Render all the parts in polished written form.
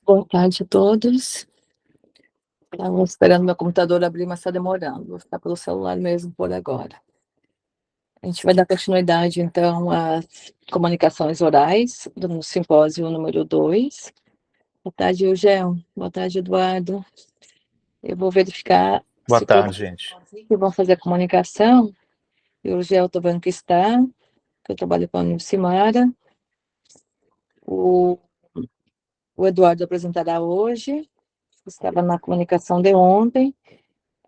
Boa tarde a todos. Estava esperando meu computador abrir, mas está demorando. Vou ficar pelo celular mesmo por agora. A gente vai dar continuidade, então, às comunicações orais do simpósio número 2. Boa tarde, Eugel. Boa tarde, Eduardo. Eu vou verificar Boa se todos tarde, gente. que vão fazer a comunicação. O Eugel, estou vendo que está, que eu trabalho com a Nilcimara. O, o Eduardo apresentará hoje, estava na comunicação de ontem.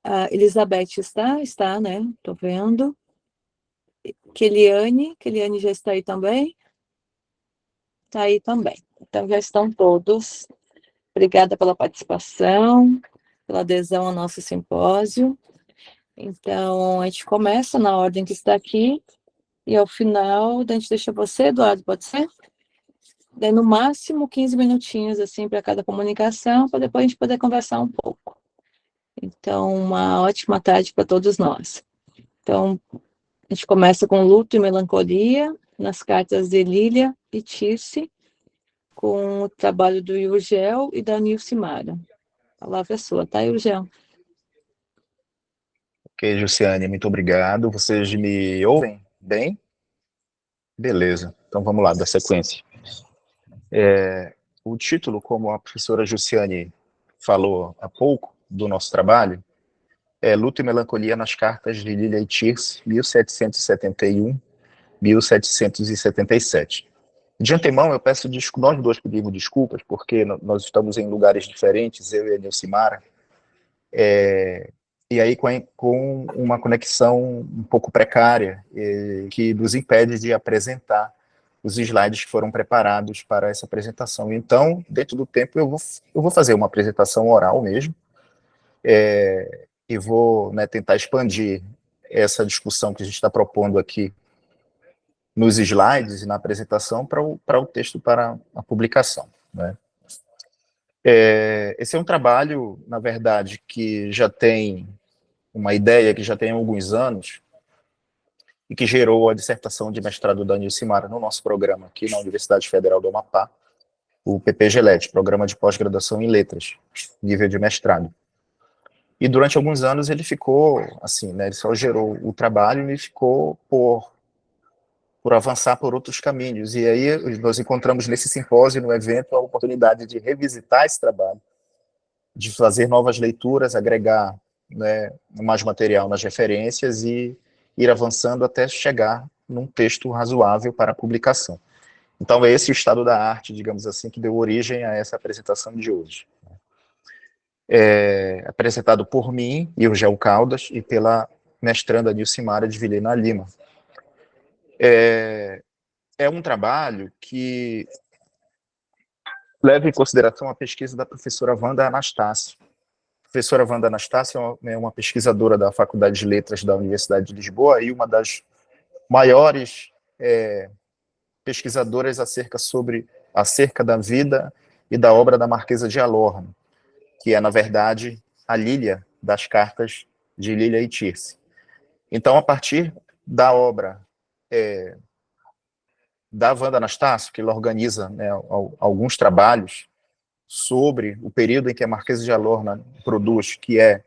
A Elizabeth está, né? Estou vendo. Keliane já está aí também? Está aí também. Então, já estão todos. Obrigada pela participação, pela adesão ao nosso simpósio. Então, a gente começa na ordem que está aqui, e ao final, a gente deixa você, Eduardo, pode ser? Daí, no máximo, 15 minutinhos, assim, para cada comunicação, para depois a gente poder conversar um pouco. Então, uma ótima tarde para todos nós. Então, a gente começa com luto e melancolia, nas cartas de Lília e Tirce, com o trabalho do Yurgel e da Nilcimara. A palavra é sua, tá, Yurgel? Ok, Jussiane, muito obrigado. Vocês me ouvem bem? Beleza, então vamos lá, da sequência. O título, como a professora Jussiane falou há pouco, do nosso trabalho, é Luto e Melancolia nas Cartas de Lília e Tirce, 1771-1777. De antemão, eu peço desculpas, nós dois pedimos desculpas, porque nós estamos em lugares diferentes, eu e a Nilcimara, e aí com uma conexão um pouco precária, que nos impede de apresentar os slides que foram preparados para essa apresentação. Então, dentro do tempo, eu vou fazer uma apresentação oral mesmo, e vou, né, tentar expandir essa discussão que a gente está propondo aqui nos slides e na apresentação para o texto, para a publicação, né? Esse é um trabalho, na verdade, que já tem uma ideia que já tem alguns anos e que gerou a dissertação de mestrado da Nilcimara no nosso programa aqui na Universidade Federal do Amapá, o PPGLET, Programa de Pós-Graduação em Letras, nível de mestrado. E durante alguns anos ele ficou, assim, né, ele só gerou o trabalho e ficou por avançar por outros caminhos. E aí nós encontramos nesse simpósio, no evento, a oportunidade de revisitar esse trabalho, de fazer novas leituras, agregar, né, mais material nas referências e ir avançando até chegar num texto razoável para publicação. Então, é esse o estado da arte, digamos assim, que deu origem a essa apresentação de hoje. Apresentado por mim, Eugel Caldas, e pela mestranda Nilcimara de Vilhena Lima. É um trabalho que leva em consideração a pesquisa da professora Wanda Anastácio. A professora Wanda Anastácio é uma pesquisadora da Faculdade de Letras da Universidade de Lisboa e uma das maiores pesquisadoras acerca da vida e da obra da Marquesa de Alorna, que é, na verdade, a Lília das cartas de Lília e Tirce. Então, a partir da obra da Wanda Anastácio, que ela organiza, né, alguns trabalhos sobre o período em que a Marquesa de Alorna produz, que é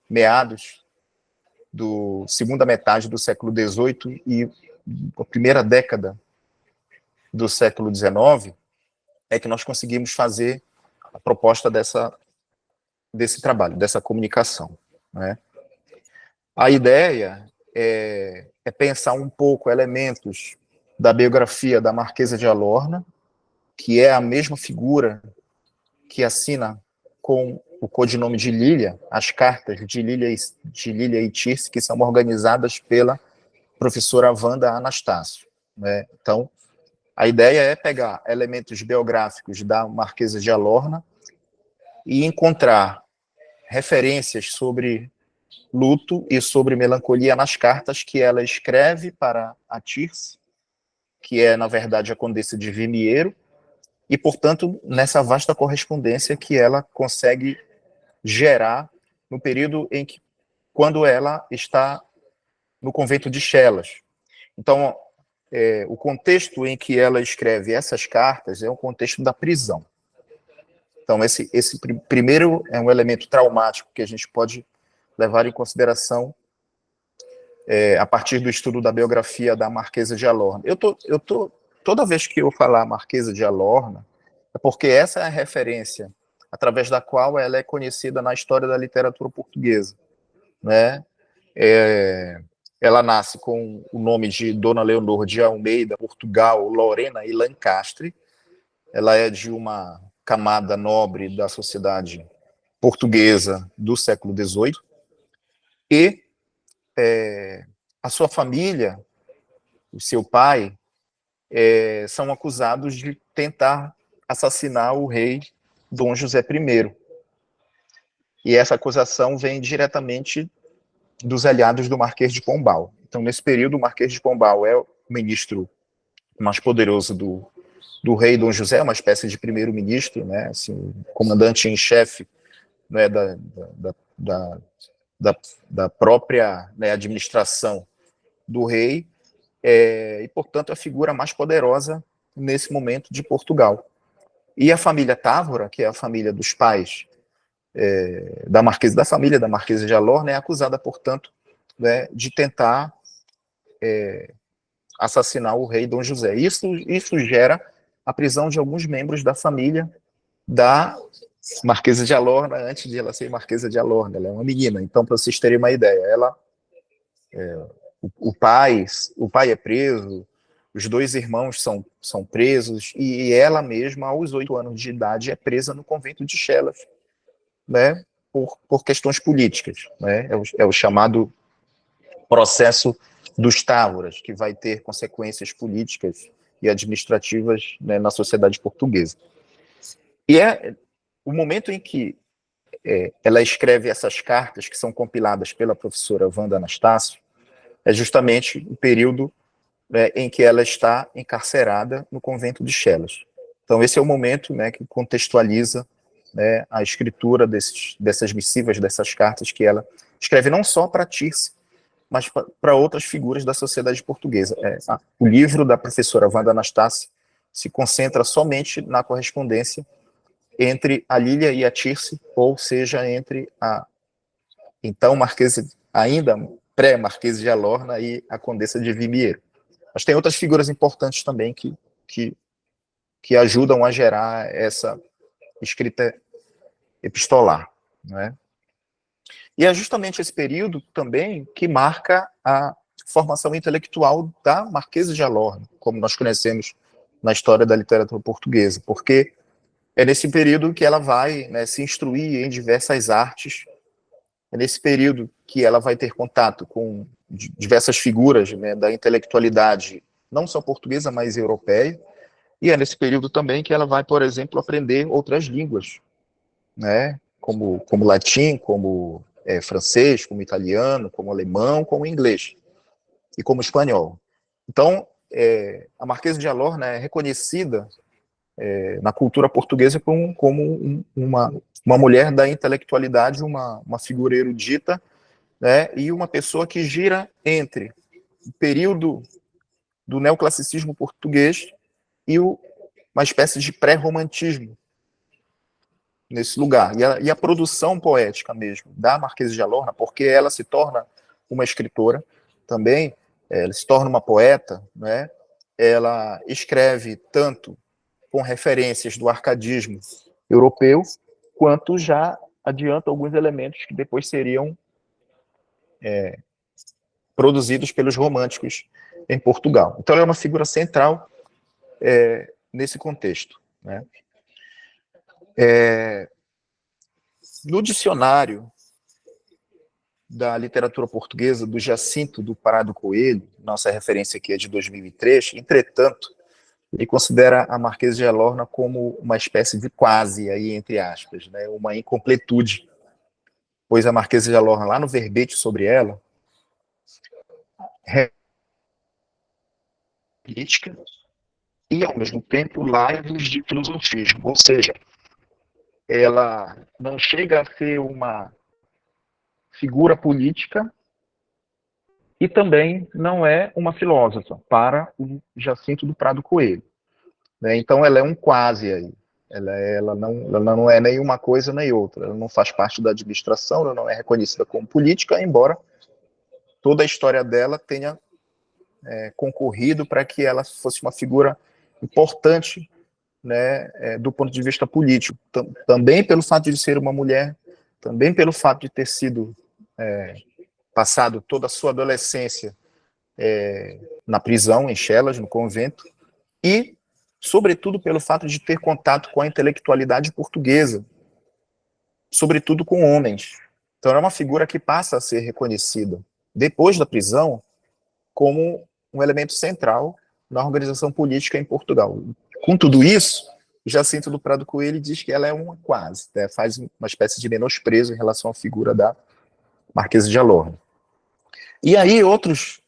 meados do segunda metade do século XVIII e a primeira década do século XIX, é que nós conseguimos fazer a proposta desse trabalho, dessa comunicação, né? A ideia é pensar um pouco elementos da biografia da Marquesa de Alorna, que é a mesma figura que assina com o codinome de Lília, as cartas de Lília e Tirce, que são organizadas pela professora Wanda Anastácio, né? Então, a ideia é pegar elementos biográficos da Marquesa de Alorna e encontrar referências sobre luto e sobre melancolia nas cartas que ela escreve para a Tirce, que é, na verdade, a Condessa de Vimiero, e, portanto, nessa vasta correspondência que ela consegue gerar no período em que, quando ela está no convento de Chelas. Então, o contexto em que ela escreve essas cartas é o contexto da prisão. Então, esse primeiro é um elemento traumático que a gente pode levar em consideração a partir do estudo da biografia da Marquesa de Alorna. Toda vez que eu falar Marquesa de Alorna, é porque essa é a referência através da qual ela é conhecida na história da literatura portuguesa, né? Ela nasce com o nome de Dona Leonor de Almeida, Portugal, Lorena e Lancastre. Ela é de uma camada nobre da sociedade portuguesa do século XVIII, e a sua família, o seu pai, são acusados de tentar assassinar o rei Dom José I. E essa acusação vem diretamente dos aliados do Marquês de Pombal. Então, nesse período, o Marquês de Pombal é o ministro mais poderoso do rei Dom José, uma espécie de primeiro-ministro, né, assim, comandante em chefe, né, da própria, né, administração do rei, e, portanto, a figura mais poderosa nesse momento de Portugal. E a família Távora, que é a família dos pais da família da Marquesa de Alorna, é acusada, portanto, né, de tentar assassinar o rei Dom José. Isso gera a prisão de alguns membros da família da Marquesa de Alorna, antes de ela ser Marquesa de Alorna. Ela é uma menina. Então, para vocês terem uma ideia, o pai é preso, os dois irmãos são presos, e ela mesma, aos 8 anos de idade, é presa no convento de Chelas, né, por questões políticas. Né, é o chamado processo dos Távoras, que vai ter consequências políticas e administrativas, né, na sociedade portuguesa. E é o momento em que ela escreve essas cartas, que são compiladas pela professora Wanda Anastácio, é justamente o período, né, em que ela está encarcerada no convento de Chelas. Então, esse é o momento, né, que contextualiza, né, a escritura dessas missivas, dessas cartas que ela escreve não só para Tirce, mas para outras figuras da sociedade portuguesa. O livro da professora Wanda Anastácio se concentra somente na correspondência entre a Lília e a Tirce, ou seja, entre a então Marquesa, ainda pré-Marquesa de Alorna, e a Condessa de Vimiero. Mas tem outras figuras importantes também que ajudam a gerar essa escrita epistolar, né? E é justamente esse período também que marca a formação intelectual da Marquesa de Alorna, como nós conhecemos na história da literatura portuguesa, porque é nesse período que ela vai, né, se instruir em diversas artes, é nesse período que ela vai ter contato com diversas figuras, né, da intelectualidade, não só portuguesa, mas europeia, e é nesse período também que ela vai, por exemplo, aprender outras línguas, né, como latim, como francês, como italiano, como alemão, como inglês e como espanhol. Então, a Marquesa de Alorna é reconhecida na cultura portuguesa como uma mulher da intelectualidade, uma figura erudita, né, e uma pessoa que gira entre o período do neoclassicismo português e uma espécie de pré-romantismo nesse lugar. E a produção poética mesmo da Marquesa de Alorna, porque ela se torna uma escritora também, ela se torna uma poeta, né? Ela escreve tanto com referências do arcadismo europeu, quanto já adianta alguns elementos que depois seriam produzidos pelos românticos em Portugal. Então, ela é uma figura central nesse contexto, né? No dicionário da literatura portuguesa, do Jacinto do Prado Coelho, nossa referência aqui é de 2003, entretanto, ele considera a Marquesa de Alorna como uma espécie de quase, aí, entre aspas, né, uma incompletude, pois a Marquesa de Alorna, lá no verbete sobre ela, é política e, ao mesmo tempo, lives de filosofismo, ou seja, ela não chega a ser uma figura política e também não é uma filósofa para o Jacinto do Prado Coelho, né? Então ela é um quase aí. Ela não é nem uma coisa nem outra. Ela não faz parte da administração, ela não é reconhecida como política, embora toda a história dela tenha concorrido para que ela fosse uma figura importante, né, do ponto de vista político. Também pelo fato de ser uma mulher, também pelo fato de ter sido passado toda a sua adolescência na prisão, em Chelas, no convento, e, sobretudo, pelo fato de ter contato com a intelectualidade portuguesa, sobretudo com homens. Então, é uma figura que passa a ser reconhecida, depois da prisão, como um elemento central na organização política em Portugal. Com tudo isso, Jacinto do Prado Coelho diz que ela é uma quase, né? Faz uma espécie de menosprezo em relação à figura da Marquesa de Alorne. E aí outros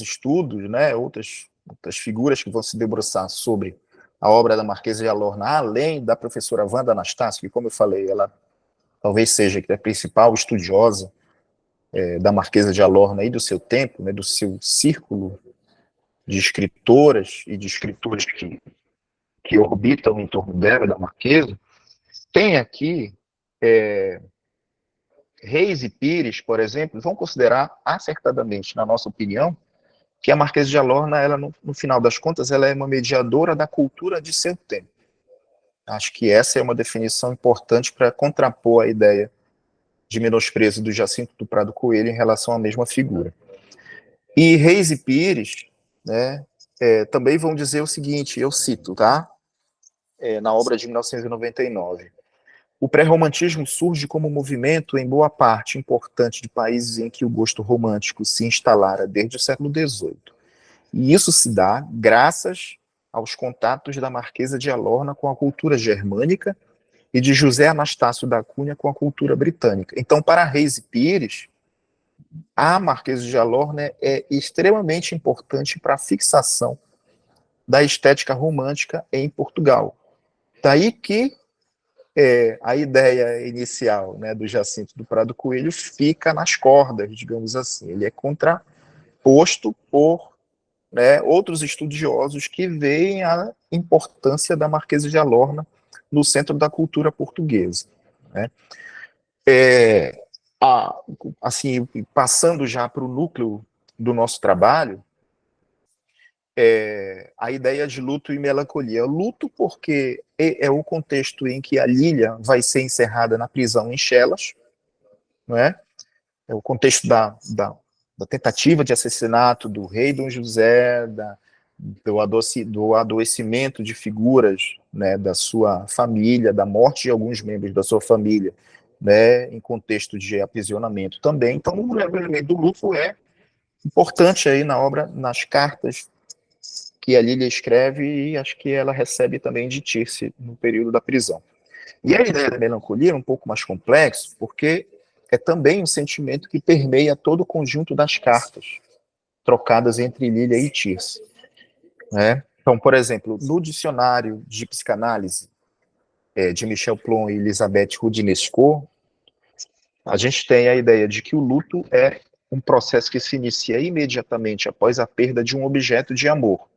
estudos, né, outras figuras que vão se debruçar sobre a obra da Marquesa de Alorne, além da professora Wanda Anastácio, que, como eu falei, ela talvez seja a principal estudiosa da Marquesa de Alorne aí do seu tempo, né, do seu círculo de escritoras e de escritores que orbitam em torno dela, da Marquesa. Tem aqui Reis e Pires, por exemplo, vão considerar acertadamente, na nossa opinião, que a Marquesa de Alorne, ela, no final das contas, ela é uma mediadora da cultura de seu tempo. Acho que essa é uma definição importante para contrapor a ideia de menosprezo do Jacinto do Prado Coelho em relação à mesma figura. E Reis e Pires, né, também vão dizer o seguinte, eu cito, tá? Na obra de 1999. O pré-romantismo surge como movimento em boa parte importante de países em que o gosto romântico se instalara desde o século XVIII. E isso se dá graças aos contatos da Marquesa de Alorne com a cultura germânica e de José Anastácio da Cunha com a cultura britânica. Então, para Reis e Pires, a Marquesa de Alorne é extremamente importante para a fixação da estética romântica em Portugal. Daí que a ideia inicial, né, do Jacinto do Prado Coelho fica nas cordas, digamos assim. Ele é contraposto por, né, outros estudiosos que veem a importância da Marquesa de Alorne no centro da cultura portuguesa, né. Assim, passando já para o núcleo do nosso trabalho, a ideia de luto e melancolia. Luto porque é o contexto em que a Lília vai ser encerrada na prisão em Chelas, não é? É o contexto da tentativa de assassinato do rei Dom José, do adoecimento de figuras, né, da sua família, da morte de alguns membros da sua família, né, em contexto de aprisionamento também. Então, o elemento do luto é importante aí na obra, nas cartas que a Lília escreve e acho que ela recebe também de Tirce no período da prisão. E a ideia da melancolia é um pouco mais complexo, porque é também um sentimento que permeia todo o conjunto das cartas trocadas entre Lília e Tirce, né? Então, por exemplo, no dicionário de psicanálise de Michel Plon e Elisabeth Roudinesco, a gente tem a ideia de que o luto é um processo que se inicia imediatamente após a perda de um objeto de amor,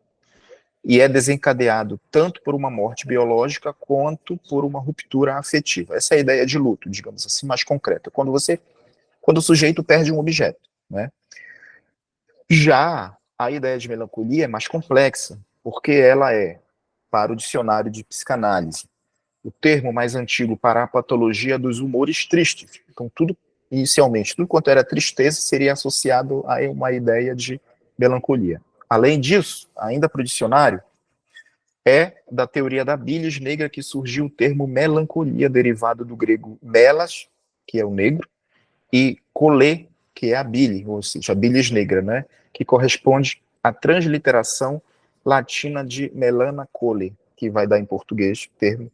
e é desencadeado tanto por uma morte biológica quanto por uma ruptura afetiva. Essa é a ideia de luto, digamos assim, mais concreta, quando o sujeito perde um objeto, né? Já a ideia de melancolia é mais complexa, porque ela é, para o dicionário de psicanálise, o termo mais antigo para a patologia dos humores tristes. Então, inicialmente, tudo quanto era tristeza seria associado a uma ideia de melancolia. Além disso, ainda para o dicionário, é da teoria da bilis negra que surgiu o termo melancolia, derivado do grego melas, que é o negro, e colê, que é a bile, ou seja, a bilis negra, né, que corresponde à transliteração latina de melana cole, que vai dar em português o termo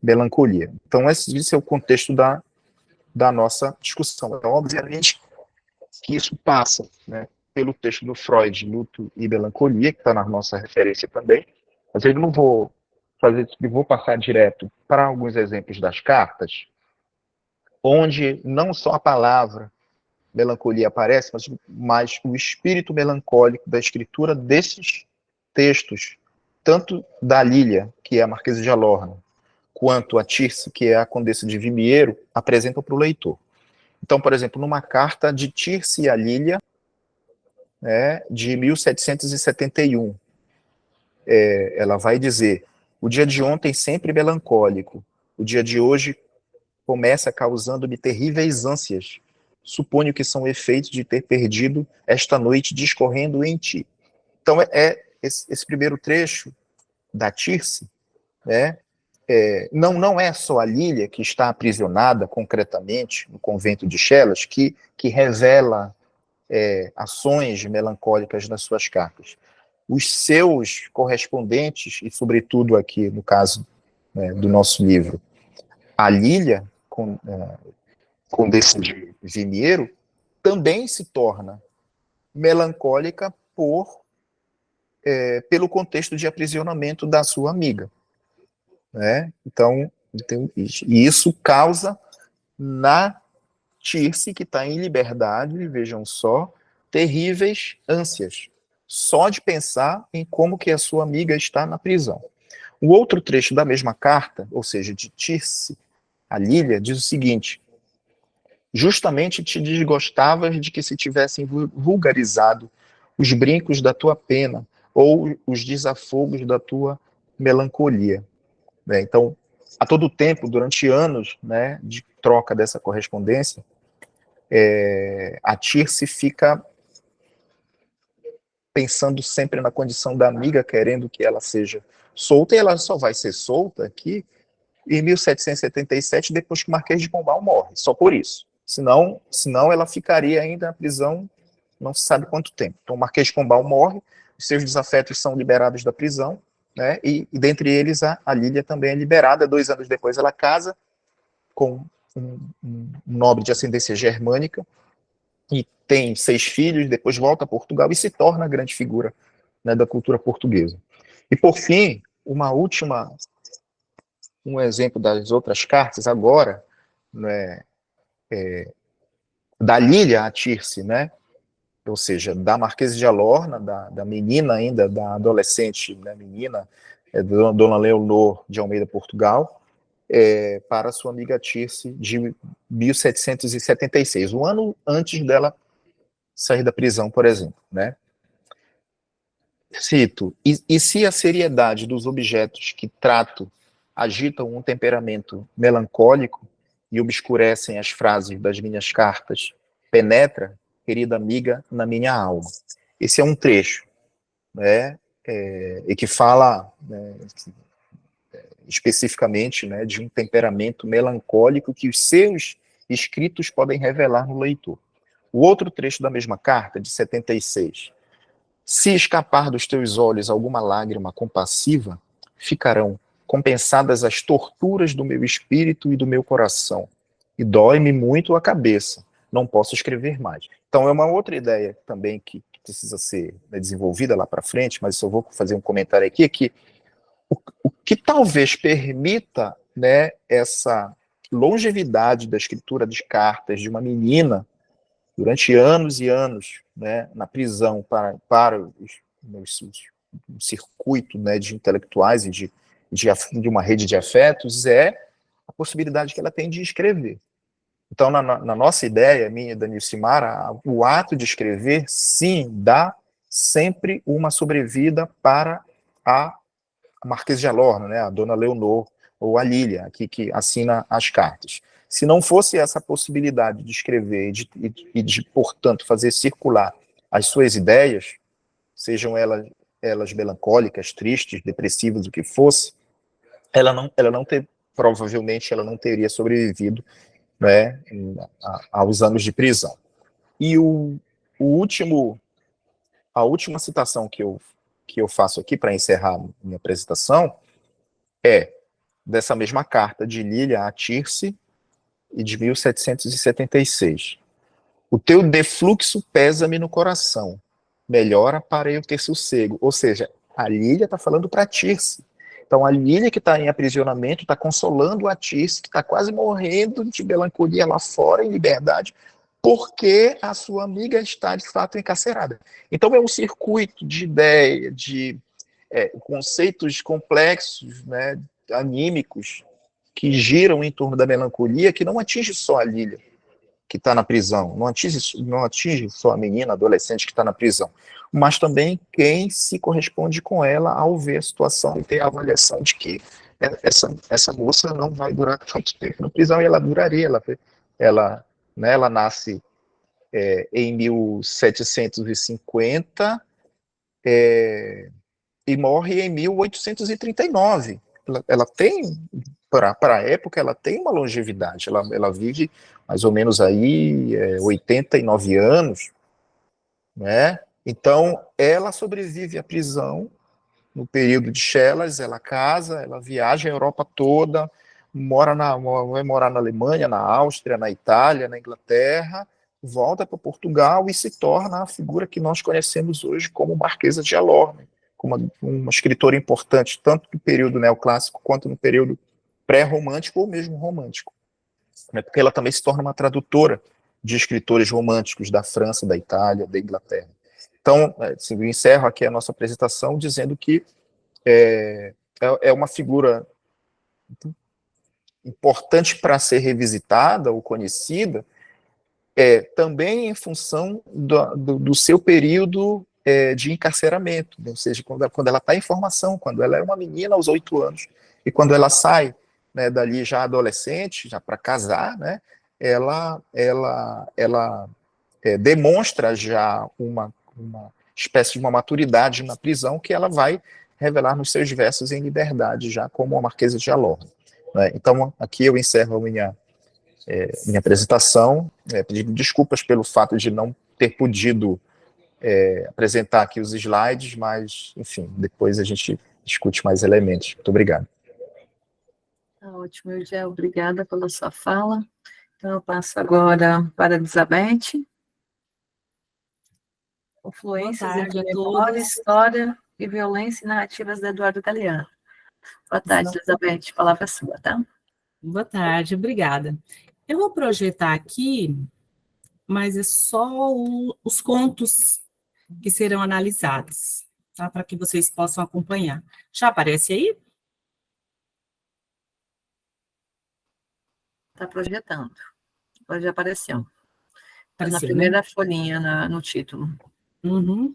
melancolia. Então, esse é o contexto da nossa discussão. Então, obviamente, que isso passa, né, pelo texto do Freud, Luto e Melancolia, que está na nossa referência também, mas eu não vou fazer isso, vou passar direto para alguns exemplos das cartas, onde não só a palavra melancolia aparece, mas o espírito melancólico da escritura desses textos, tanto da Lília, que é a Marquesa de Alorne, quanto a Tirce, que é a Condessa de Vimiero, apresentam para o leitor. Então, por exemplo, numa carta de Tirce a Lília, né, de 1771, ela vai dizer: o dia de ontem sempre melancólico, o dia de hoje começa causando-me terríveis ânsias. Suponho que são efeitos de ter perdido esta noite discorrendo em ti. Então, esse primeiro trecho da Tirce, né, não é só a Lília que está aprisionada concretamente no convento de Chelas que revela ações melancólicas nas suas cartas. Os seus correspondentes, e sobretudo aqui no caso, né, do nosso livro, a Lília, Condessa de Vimiero, também se torna melancólica pelo contexto de aprisionamento da sua amiga, né? Então, e isso causa na Tirce, que está em liberdade, vejam só, terríveis ânsias, só de pensar em como que a sua amiga está na prisão. O outro trecho da mesma carta, ou seja, de Tirce a Lília, diz o seguinte: justamente te desgostavas de que se tivessem vulgarizado os brincos da tua pena ou os desafogos da tua melancolia. Né? Então, a todo tempo, durante anos, né, de troca dessa correspondência, a Tirce fica pensando sempre na condição da amiga, querendo que ela seja solta, e ela só vai ser solta aqui em 1777, depois que o Marquês de Pombal morre, só por isso. Senão ela ficaria ainda na prisão não se sabe quanto tempo. Então o Marquês de Pombal morre, os seus desafetos são liberados da prisão, né, e dentre eles a Lília também é liberada. 2 anos depois ela casa com um nobre de ascendência germânica, e tem 6 filhos, depois volta a Portugal e se torna a grande figura, né, da cultura portuguesa. E por fim, um exemplo das outras cartas agora, né, da Lília a Tirce, né, ou seja, da Marquesa de Alorna, da menina ainda, da adolescente, né, menina, Dona Leonor de Almeida, Portugal, para sua amiga Tirce, de 1776, um ano antes dela sair da prisão, por exemplo, né? Cito: e se a seriedade dos objetos que trato agitam um temperamento melancólico e obscurecem as frases das minhas cartas, penetra, querida amiga, na minha alma. Esse é um trecho, né, e que fala, né, especificamente, né, de um temperamento melancólico que os seus escritos podem revelar no leitor. O outro trecho da mesma carta, de 76: se escapar dos teus olhos alguma lágrima compassiva, ficarão compensadas as torturas do meu espírito e do meu coração, e dói-me muito a cabeça, não posso escrever mais. Então é uma outra ideia também que precisa ser, né, desenvolvida lá para frente, mas só vou fazer um comentário aqui, que o que talvez permita, né, essa longevidade da escritura de cartas de uma menina durante anos e anos, né, na prisão para um circuito, né, de intelectuais e de uma rede de afetos, é a possibilidade que ela tem de escrever. Então, na nossa ideia, minha e da Nilcimara, o ato de escrever, sim, dá sempre uma sobrevida para a Marquesa de Alorna, né, a Dona Leonor, ou a Lília, aqui que assina as cartas. Se não fosse essa possibilidade de escrever e de, portanto, fazer circular as suas ideias, sejam elas melancólicas, tristes, depressivas, o que fosse, provavelmente ela não teria sobrevivido, né, aos anos de prisão. E a última citação que eu faço aqui para encerrar minha apresentação é dessa mesma carta de Lília a Tirce, e de 1776. O teu defluxo pesa-me no coração, melhora para eu ter sossego. Ou seja, a Lília está falando para Tirce. Então a Lília, que está em aprisionamento, está consolando a Tirce, que está quase morrendo de melancolia lá fora, em liberdade, porque a sua amiga está de fato encarcerada. Então é um circuito de ideia, de conceitos complexos, né, anímicos, que giram em torno da melancolia, que não atinge só a Lília, que está na prisão, não atinge só a menina, adolescente que está na prisão, mas também quem se corresponde com ela ao ver a situação e ter a avaliação de que essa moça não vai durar tanto tempo na prisão, e ela duraria, ela nasce em 1750 e morre em 1839. Ela tem, para a época, ela tem uma longevidade, ela vive mais ou menos aí 89 anos, né? Então, ela sobrevive à prisão no período de Chelas, ela casa, ela viaja a Europa toda, vai morar na Alemanha, na Áustria, na Itália, na Inglaterra, volta para Portugal e se torna a figura que nós conhecemos hoje como Marquesa de Alorne, como uma escritora importante, tanto no período neoclássico quanto no período pré-romântico ou mesmo romântico. Porque ela também se torna uma tradutora de escritores românticos da França, da Itália, da Inglaterra. Então, assim, eu encerro aqui a nossa apresentação dizendo que é uma figura importante para ser revisitada ou conhecida, também em função do seu período de encarceramento, ou seja, quando ela está em formação, quando ela é uma menina aos 8 anos, e quando ela sai, né, dali já adolescente, já para casar, né, ela demonstra já uma espécie de uma maturidade na prisão que ela vai revelar nos seus versos em Liberdade, já como a Marquesa de Alorne. Né? Então, aqui eu encerro a minha apresentação, pedindo desculpas pelo fato de não ter podido apresentar aqui os slides, mas, enfim, depois a gente discute mais elementos. Muito obrigado. Ótimo, Eugé, obrigada pela sua fala. Então, eu passo agora para a Elizabeth. Confluências entre memória, história e violência e narrativas de Eduardo Galeano. Boa tarde, Elizabeth, a palavra é sua, tá? Boa tarde, obrigada. Eu vou projetar aqui, mas é só os contos que serão analisados, tá? Para que vocês possam acompanhar. Já aparece aí? Está projetando. Já apareceu. Está na Apareceu, primeira né? folhinha no título. Uhum.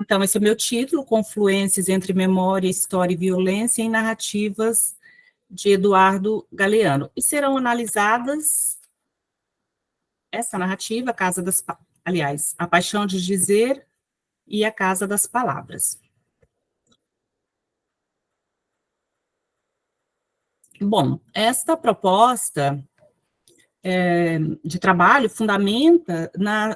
Então, esse é o meu título, Confluências entre Memória, História e Violência em Narrativas de Eduardo Galeano. E serão analisadas essa narrativa, A Paixão de Dizer e A Casa das Palavras. Bom, esta proposta de trabalho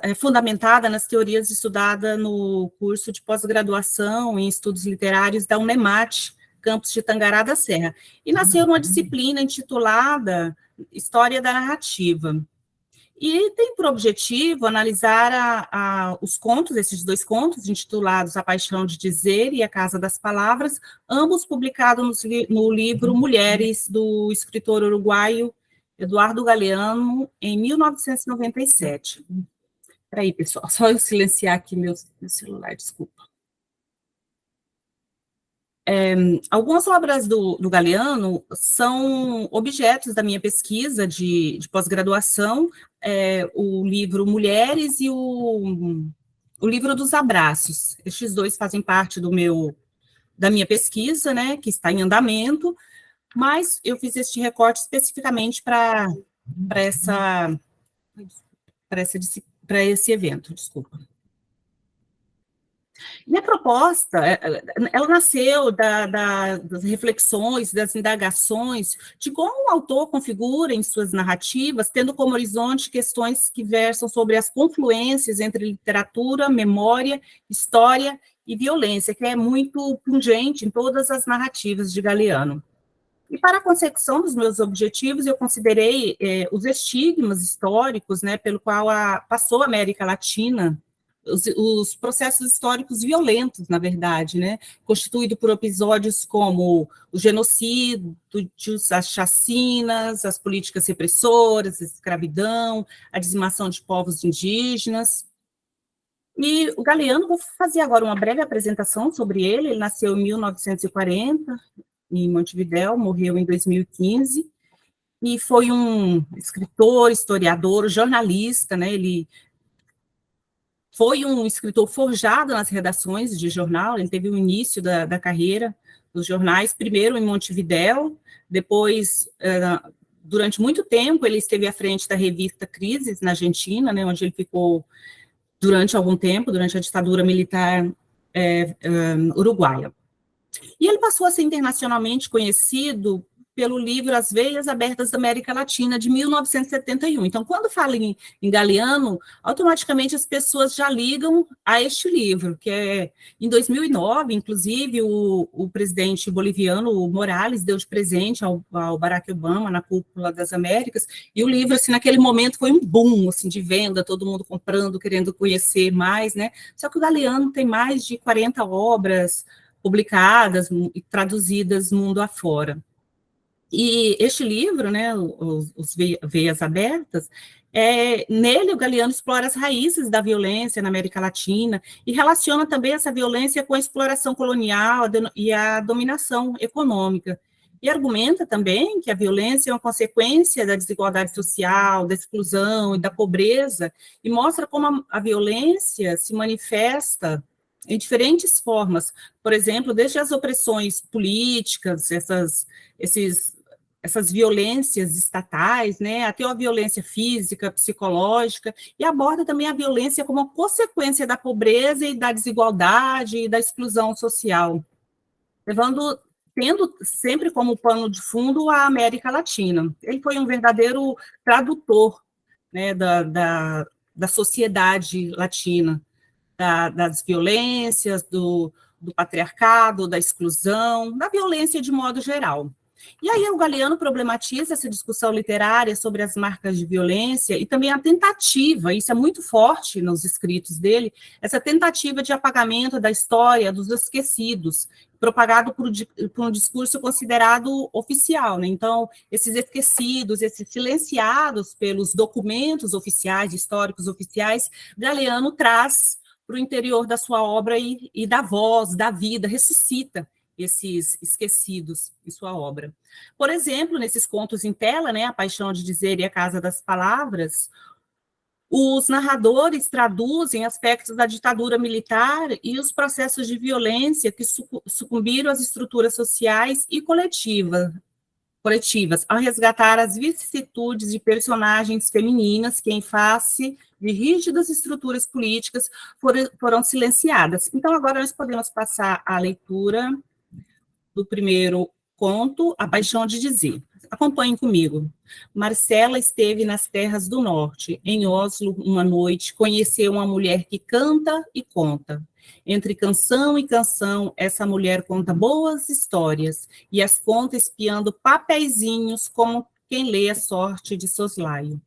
é fundamentada nas teorias estudadas no curso de pós-graduação em estudos literários da UNEMAT, campus de Tangará da Serra, e nasceu uma disciplina intitulada História da Narrativa. E tem por objetivo analisar os contos, esses 2 contos, intitulados A Paixão de Dizer e A Casa das Palavras, ambos publicados no livro Mulheres, do escritor uruguaio Eduardo Galeano, em 1997. Espera aí, pessoal, só eu silenciar aqui meu celular, desculpa. Algumas obras do Galeano são objetos da minha pesquisa de pós-graduação, o livro Mulheres e o livro dos Abraços. Estes 2 fazem parte da minha pesquisa, né, que está em andamento, mas eu fiz este recorte especificamente para esse evento, desculpa. Minha proposta, ela nasceu das reflexões, das indagações de como o autor configura em suas narrativas, tendo como horizonte questões que versam sobre as confluências entre literatura, memória, história e violência, que é muito pungente em todas as narrativas de Galeano. E para a consecução dos meus objetivos, eu considerei os estigmas históricos, né, pelo qual passou a América Latina, os processos históricos violentos, na verdade, né, constituído por episódios como o genocídio, as chacinas, as políticas repressoras, a escravidão, a dizimação de povos indígenas. E o Galeano, vou fazer agora uma breve apresentação sobre ele. Ele nasceu em 1940, em Montevidéu, morreu em 2015, e foi um escritor, historiador, jornalista, né? Ele foi um escritor forjado nas redações de jornal, ele teve o início da carreira nos jornais, primeiro em Montevidéu, depois, durante muito tempo, ele esteve à frente da revista Crises, na Argentina, né, onde ele ficou durante algum tempo, durante a ditadura militar uruguaia. E ele passou a ser internacionalmente conhecido pelo livro As Veias Abertas da América Latina, de 1971. Então, quando fala em Galeano, automaticamente as pessoas já ligam a este livro, que é, em 2009, inclusive, o presidente boliviano, o Morales, deu de presente ao Barack Obama, na Cúpula das Américas, e o livro, assim, naquele momento, foi um boom, assim, de venda, todo mundo comprando, querendo conhecer mais, né? Só que o Galeano tem mais de 40 obras publicadas e traduzidas mundo afora. E este livro, né, os Veias Abertas, nele o Galeano explora as raízes da violência na América Latina e relaciona também essa violência com a exploração colonial e a dominação econômica. E argumenta também que a violência é uma consequência da desigualdade social, da exclusão e da pobreza, e mostra como a violência se manifesta em diferentes formas, por exemplo, desde as opressões políticas, essas violências estatais, né, até a violência física, psicológica, e aborda também a violência como uma consequência da pobreza e da desigualdade e da exclusão social, tendo sempre como pano de fundo a América Latina. Ele foi um verdadeiro tradutor, né, da sociedade latina, das violências, do patriarcado, da exclusão, da violência de modo geral. E aí o Galeano problematiza essa discussão literária sobre as marcas de violência e também a tentativa, isso é muito forte nos escritos dele, essa tentativa de apagamento da história dos esquecidos, propagado por um discurso considerado oficial, né? Então, esses esquecidos, esses silenciados pelos documentos oficiais, históricos oficiais, Galeano traz para o interior da sua obra e da voz, da vida, ressuscita esses esquecidos em sua obra. Por exemplo, nesses contos em tela, né, A Paixão de Dizer e A Casa das Palavras, os narradores traduzem aspectos da ditadura militar e os processos de violência que sucumbiram às estruturas sociais e coletivas, ao resgatar as vicissitudes de personagens femininas que, em face de rígidas estruturas políticas, foram silenciadas. Então, agora nós podemos passar à leitura do primeiro conto, A Paixão de Dizer. Acompanhem comigo. Marcela esteve nas terras do norte. Em Oslo, uma noite, conheceu uma mulher que canta e conta. Entre canção e canção, essa mulher conta boas histórias e as conta espiando papeizinhos como quem lê a sorte de soslaio.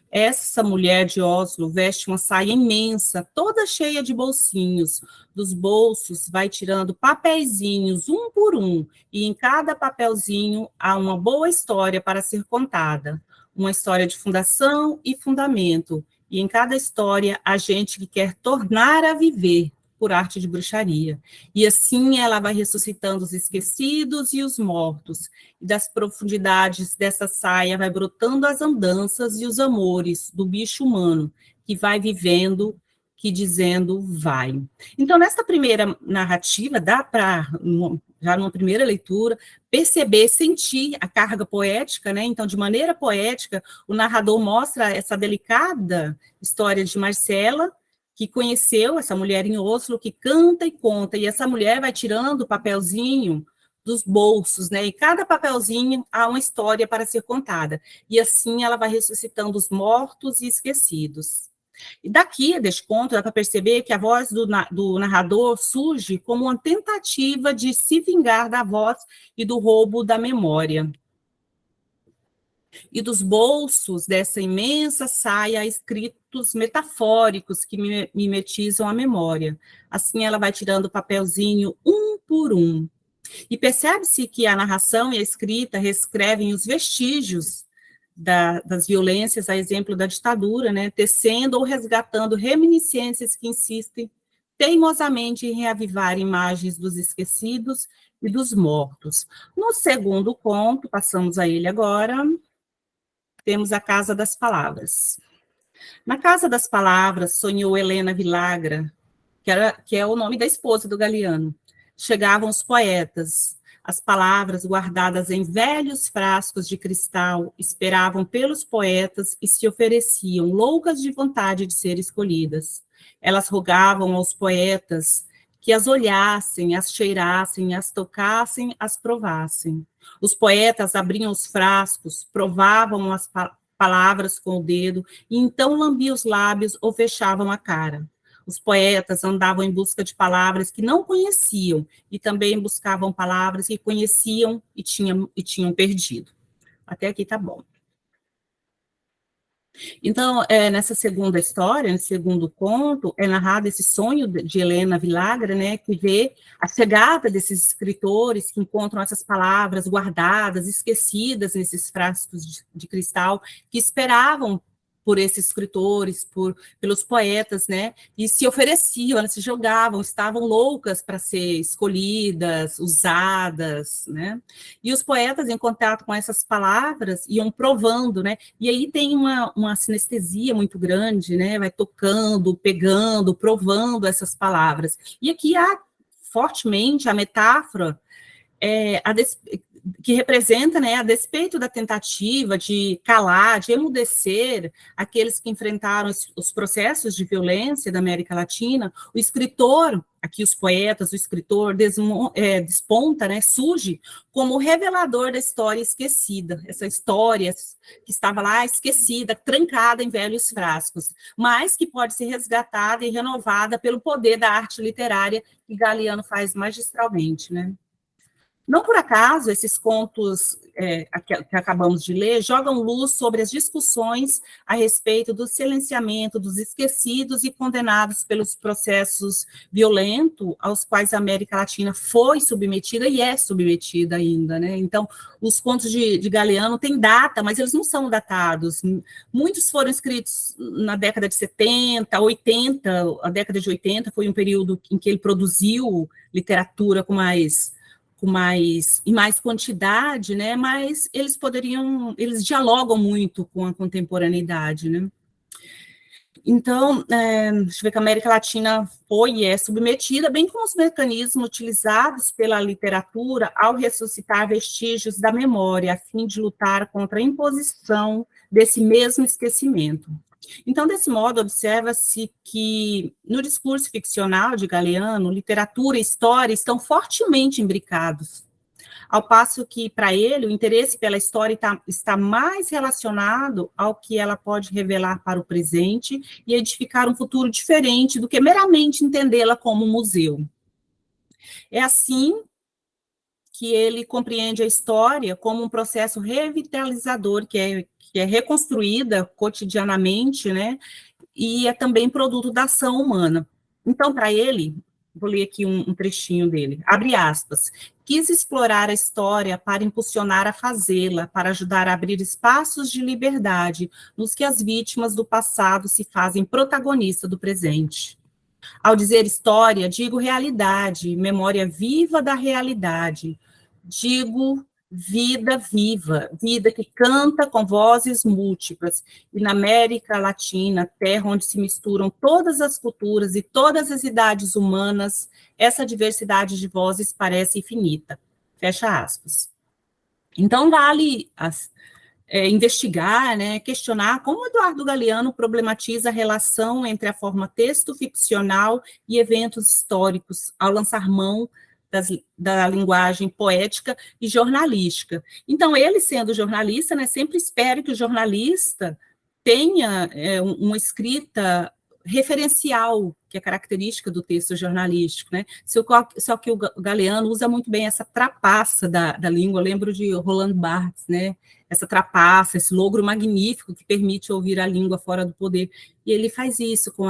Essa mulher de Oslo veste uma saia imensa, toda cheia de bolsinhos. Dos bolsos vai tirando papeizinhos, um por um, e em cada papelzinho há uma boa história para ser contada. Uma história de fundação e fundamento. E em cada história há gente que quer tornar a viver por arte de bruxaria. E assim ela vai ressuscitando os esquecidos e os mortos. E das profundidades dessa saia vai brotando as andanças e os amores do bicho humano, que vai vivendo, que dizendo vai. Então, nesta primeira narrativa, dá para, já numa primeira leitura, perceber, sentir a carga poética, né? Então, de maneira poética, o narrador mostra essa delicada história de Marcela, que conheceu essa mulher em Oslo, que canta e conta, e essa mulher vai tirando o papelzinho dos bolsos, né? E cada papelzinho há uma história para ser contada. E assim ela vai ressuscitando os mortos e esquecidos. E daqui, deste conto, dá para perceber que a voz do narrador surge como uma tentativa de se vingar da voz e do roubo da memória. E dos bolsos dessa imensa saia há escritos metafóricos que mimetizam a memória. Assim ela vai tirando o papelzinho um por um. E percebe-se que a narração e a escrita reescrevem os vestígios das violências, a exemplo da ditadura, né, tecendo ou resgatando reminiscências que insistem teimosamente em reavivar imagens dos esquecidos e dos mortos. No segundo conto, passamos a ele agora, temos a Casa das Palavras. Na Casa das Palavras, sonhou Helena Villagra, que é o nome da esposa do Galiano. Chegavam os poetas, as palavras guardadas em velhos frascos de cristal esperavam pelos poetas e se ofereciam, loucas de vontade de ser escolhidas. Elas rogavam aos poetas que as olhassem, as cheirassem, as tocassem, as provassem. Os poetas abriam os frascos, provavam as palavras com o dedo, e então lambiam os lábios ou fechavam a cara. Os poetas andavam em busca de palavras que não conheciam, e também buscavam palavras que conheciam e tinham perdido. Até aqui tá bom. Então, nessa segunda história, nesse segundo conto, é narrado esse sonho de Helena Villagra, né, que vê a chegada desses escritores que encontram essas palavras guardadas, esquecidas nesses frascos de cristal, que esperavam por esses escritores, pelos poetas, né, e se ofereciam, elas se jogavam, estavam loucas para ser escolhidas, usadas, né, e os poetas, em contato com essas palavras, iam provando, né, e aí tem uma sinestesia muito grande, né, vai tocando, pegando, provando essas palavras, e aqui há fortemente a metáfora, que representa, né, a despeito da tentativa de calar, de emudecer aqueles que enfrentaram os processos de violência da América Latina, o escritor, aqui os poetas, o escritor desponta, né, surge como o revelador da história esquecida, essa história que estava lá esquecida, trancada em velhos frascos, mas que pode ser resgatada e renovada pelo poder da arte literária que Galiano faz magistralmente, né. Não por acaso, esses contos que acabamos de ler jogam luz sobre as discussões a respeito do silenciamento dos esquecidos e condenados pelos processos violentos aos quais a América Latina foi submetida e é submetida ainda, né? Então, os contos de Galiano têm data, mas eles não são datados. Muitos foram escritos na década de 70, 80, a década de 80 foi um período em que ele produziu literatura com mais quantidade, né? Mas eles dialogam muito com a contemporaneidade, né? Então, deixa eu ver que a América Latina foi e é submetida, bem como os mecanismos utilizados pela literatura ao ressuscitar vestígios da memória, a fim de lutar contra a imposição desse mesmo esquecimento. Então, desse modo, observa-se que, no discurso ficcional de Galiano, literatura e história estão fortemente imbricados, ao passo que, para ele, o interesse pela história está mais relacionado ao que ela pode revelar para o presente e edificar um futuro diferente do que meramente entendê-la como um museu. É assim que ele compreende a história como um processo revitalizador, que é reconstruída cotidianamente, né, e é também produto da ação humana. Então, para ele, vou ler aqui um trechinho dele, abre aspas, quis explorar a história para impulsionar a fazê-la, para ajudar a abrir espaços de liberdade nos que as vítimas do passado se fazem protagonistas do presente. Ao dizer história, digo realidade, memória viva da realidade, digo vida viva, vida que canta com vozes múltiplas, e na América Latina, terra onde se misturam todas as culturas e todas as idades humanas, essa diversidade de vozes parece infinita. Fecha aspas. Então, vale investigar, né, questionar como Eduardo Galeano problematiza a relação entre a forma texto ficcional e eventos históricos, ao lançar mão da linguagem poética e jornalística. Então, ele, sendo jornalista, né, sempre espera que o jornalista tenha uma escrita referencial, que é característica do texto jornalístico, né? Só que o Galeano usa muito bem essa trapaça da língua, eu lembro de Roland Barthes, né? Essa trapaça, esse logro magnífico que permite ouvir a língua fora do poder, e ele faz isso com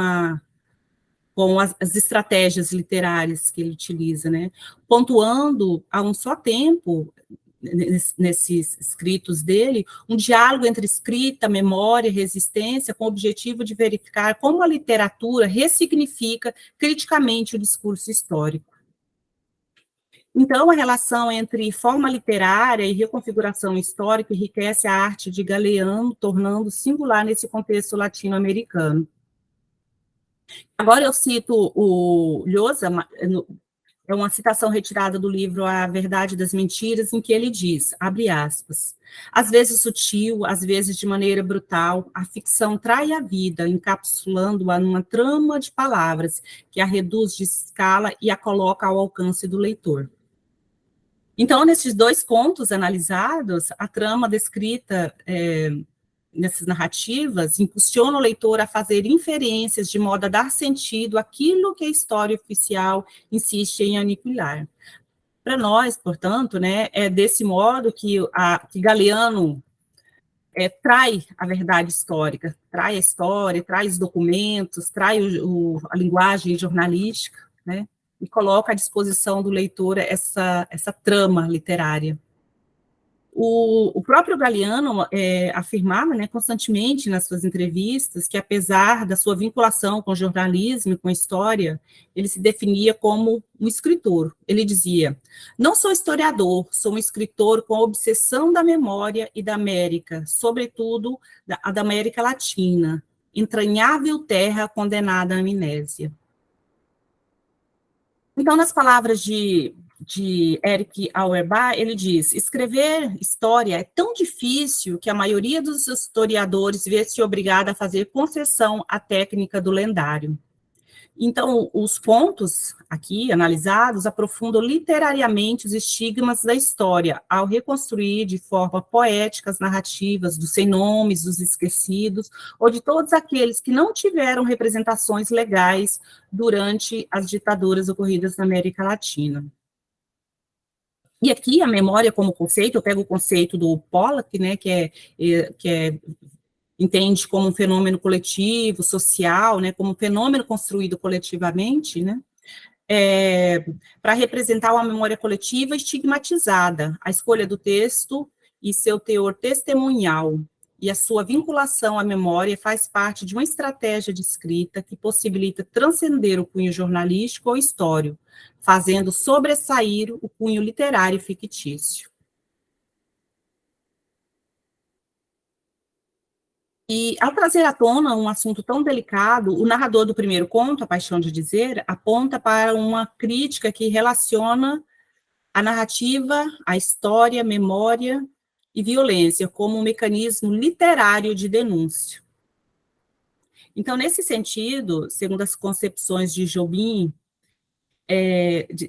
as estratégias literárias que ele utiliza, né? Pontuando a um só tempo, nesses escritos dele, um diálogo entre escrita, memória e resistência, com o objetivo de verificar como a literatura ressignifica criticamente o discurso histórico. Então, a relação entre forma literária e reconfiguração histórica enriquece a arte de Galeano, tornando singular nesse contexto latino-americano. Agora eu cito o Llosa, é uma citação retirada do livro A Verdade das Mentiras, em que ele diz, abre aspas, às vezes sutil, às vezes de maneira brutal, a ficção trai a vida, encapsulando-a numa trama de palavras que a reduz de escala e a coloca ao alcance do leitor. Então, nesses dois contos analisados, a trama descrita nessas narrativas impulsiona o leitor a fazer inferências de modo a dar sentido àquilo que a história oficial insiste em aniquilar. Para nós, portanto, né, é desse modo que Galeano trai a verdade histórica, trai a história, traz documentos, trai a linguagem jornalística, né, e coloca à disposição do leitor essa trama literária. O próprio Galeano afirmava, né, constantemente nas suas entrevistas que, apesar da sua vinculação com o jornalismo e com a história, ele se definia como um escritor. Ele dizia, não sou historiador, sou um escritor com a obsessão da memória e da América, sobretudo a da América Latina, entranhável terra condenada à amnésia. Então, nas palavras de Eric Auerbach, ele diz, escrever história é tão difícil que a maioria dos historiadores vê-se obrigada a fazer concessão à técnica do lendário. Então, os pontos aqui analisados aprofundam literariamente os estigmas da história, ao reconstruir de forma poética as narrativas dos sem-nomes, dos esquecidos, ou de todos aqueles que não tiveram representações legais durante as ditaduras ocorridas na América Latina. E aqui a memória como conceito, eu pego o conceito do Pollack, né, que entende como um fenômeno coletivo, social, né, como um fenômeno construído coletivamente, né, para representar uma memória coletiva estigmatizada, a escolha do texto e seu teor testemunhal, e a sua vinculação à memória faz parte de uma estratégia de escrita que possibilita transcender o cunho jornalístico ou histórico, fazendo sobressair o cunho literário fictício. E, ao trazer à tona um assunto tão delicado, o narrador do primeiro conto, A Paixão de Dizer, aponta para uma crítica que relaciona a narrativa, a história, memória e violência como um mecanismo literário de denúncia. Então, nesse sentido, segundo as concepções de Jobim,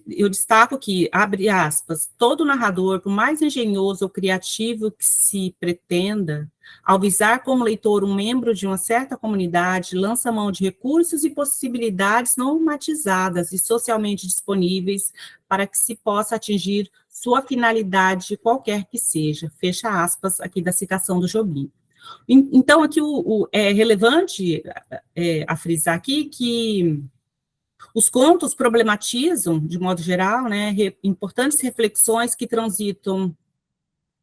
eu destaco que, abre aspas, todo narrador, por mais engenhoso ou criativo que se pretenda, ao visar como leitor um membro de uma certa comunidade, lança mão de recursos e possibilidades normatizadas e socialmente disponíveis para que se possa atingir sua finalidade, qualquer que seja. Fecha aspas aqui da citação do Jobim. Então, aqui é relevante a frisar aqui que os contos problematizam, de modo geral, né, importantes reflexões que transitam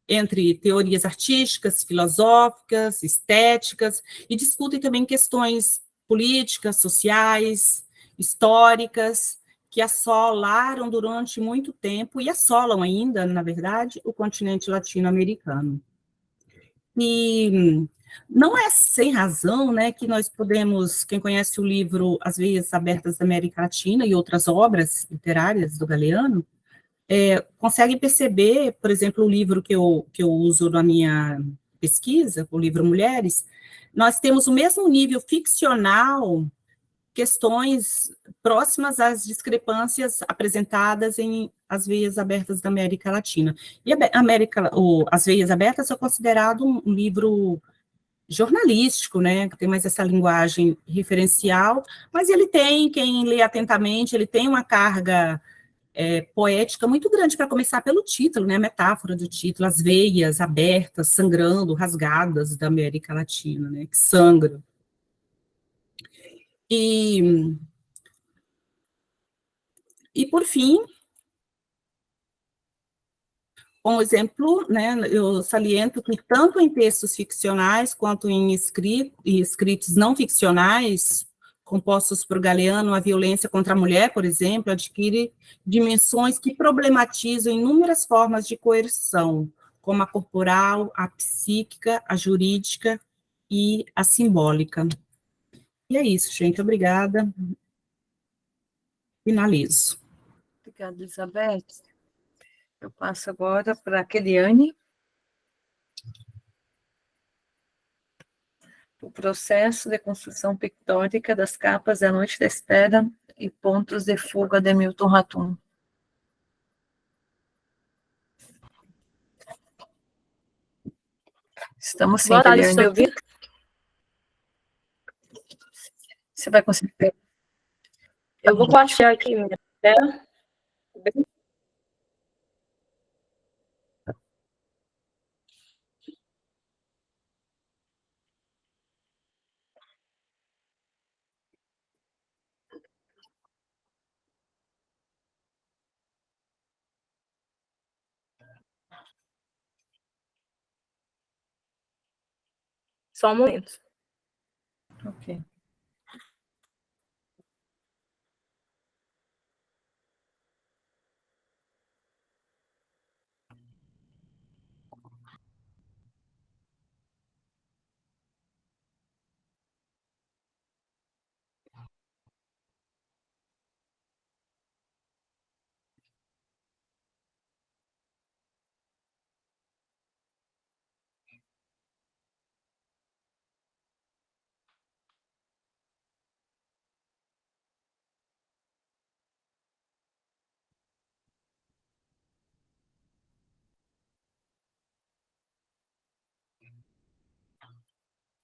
entre teorias artísticas, filosóficas, estéticas, e discutem também questões políticas, sociais, históricas, que assolaram durante muito tempo, e assolam ainda, na verdade, o continente latino-americano. E não é sem razão, né, que nós podemos, quem conhece o livro As Veias Abertas da América Latina e outras obras literárias do Galeano, consegue perceber, por exemplo, o livro que eu uso na minha pesquisa, o livro Mulheres, nós temos o mesmo nível ficcional, questões próximas às discrepâncias apresentadas em As Veias Abertas da América Latina. E As Veias Abertas é considerado um livro jornalístico, né, que tem mais essa linguagem referencial, mas ele tem, quem lê atentamente, ele tem uma carga poética muito grande, para começar pelo título, né, a metáfora do título, as veias abertas, sangrando, rasgadas da América Latina, né, que sangram. E por fim, como exemplo, né, eu saliento que tanto em textos ficcionais quanto em escritos não ficcionais, compostos por Galeano, a violência contra a mulher, por exemplo, adquire dimensões que problematizam inúmeras formas de coerção, como a corporal, a psíquica, a jurídica e a simbólica. E é isso, gente. Obrigada. Finalizo. Obrigada, Elizabeth. Eu passo agora para a Keliane. O processo de construção pictórica das capas da Noite da Espera e Pontos de Fuga de Milton Ratum. Estamos sim, Keliane. Você vai conseguir? Eu vou compartilhar aqui minha tela. Só um momento. Ok.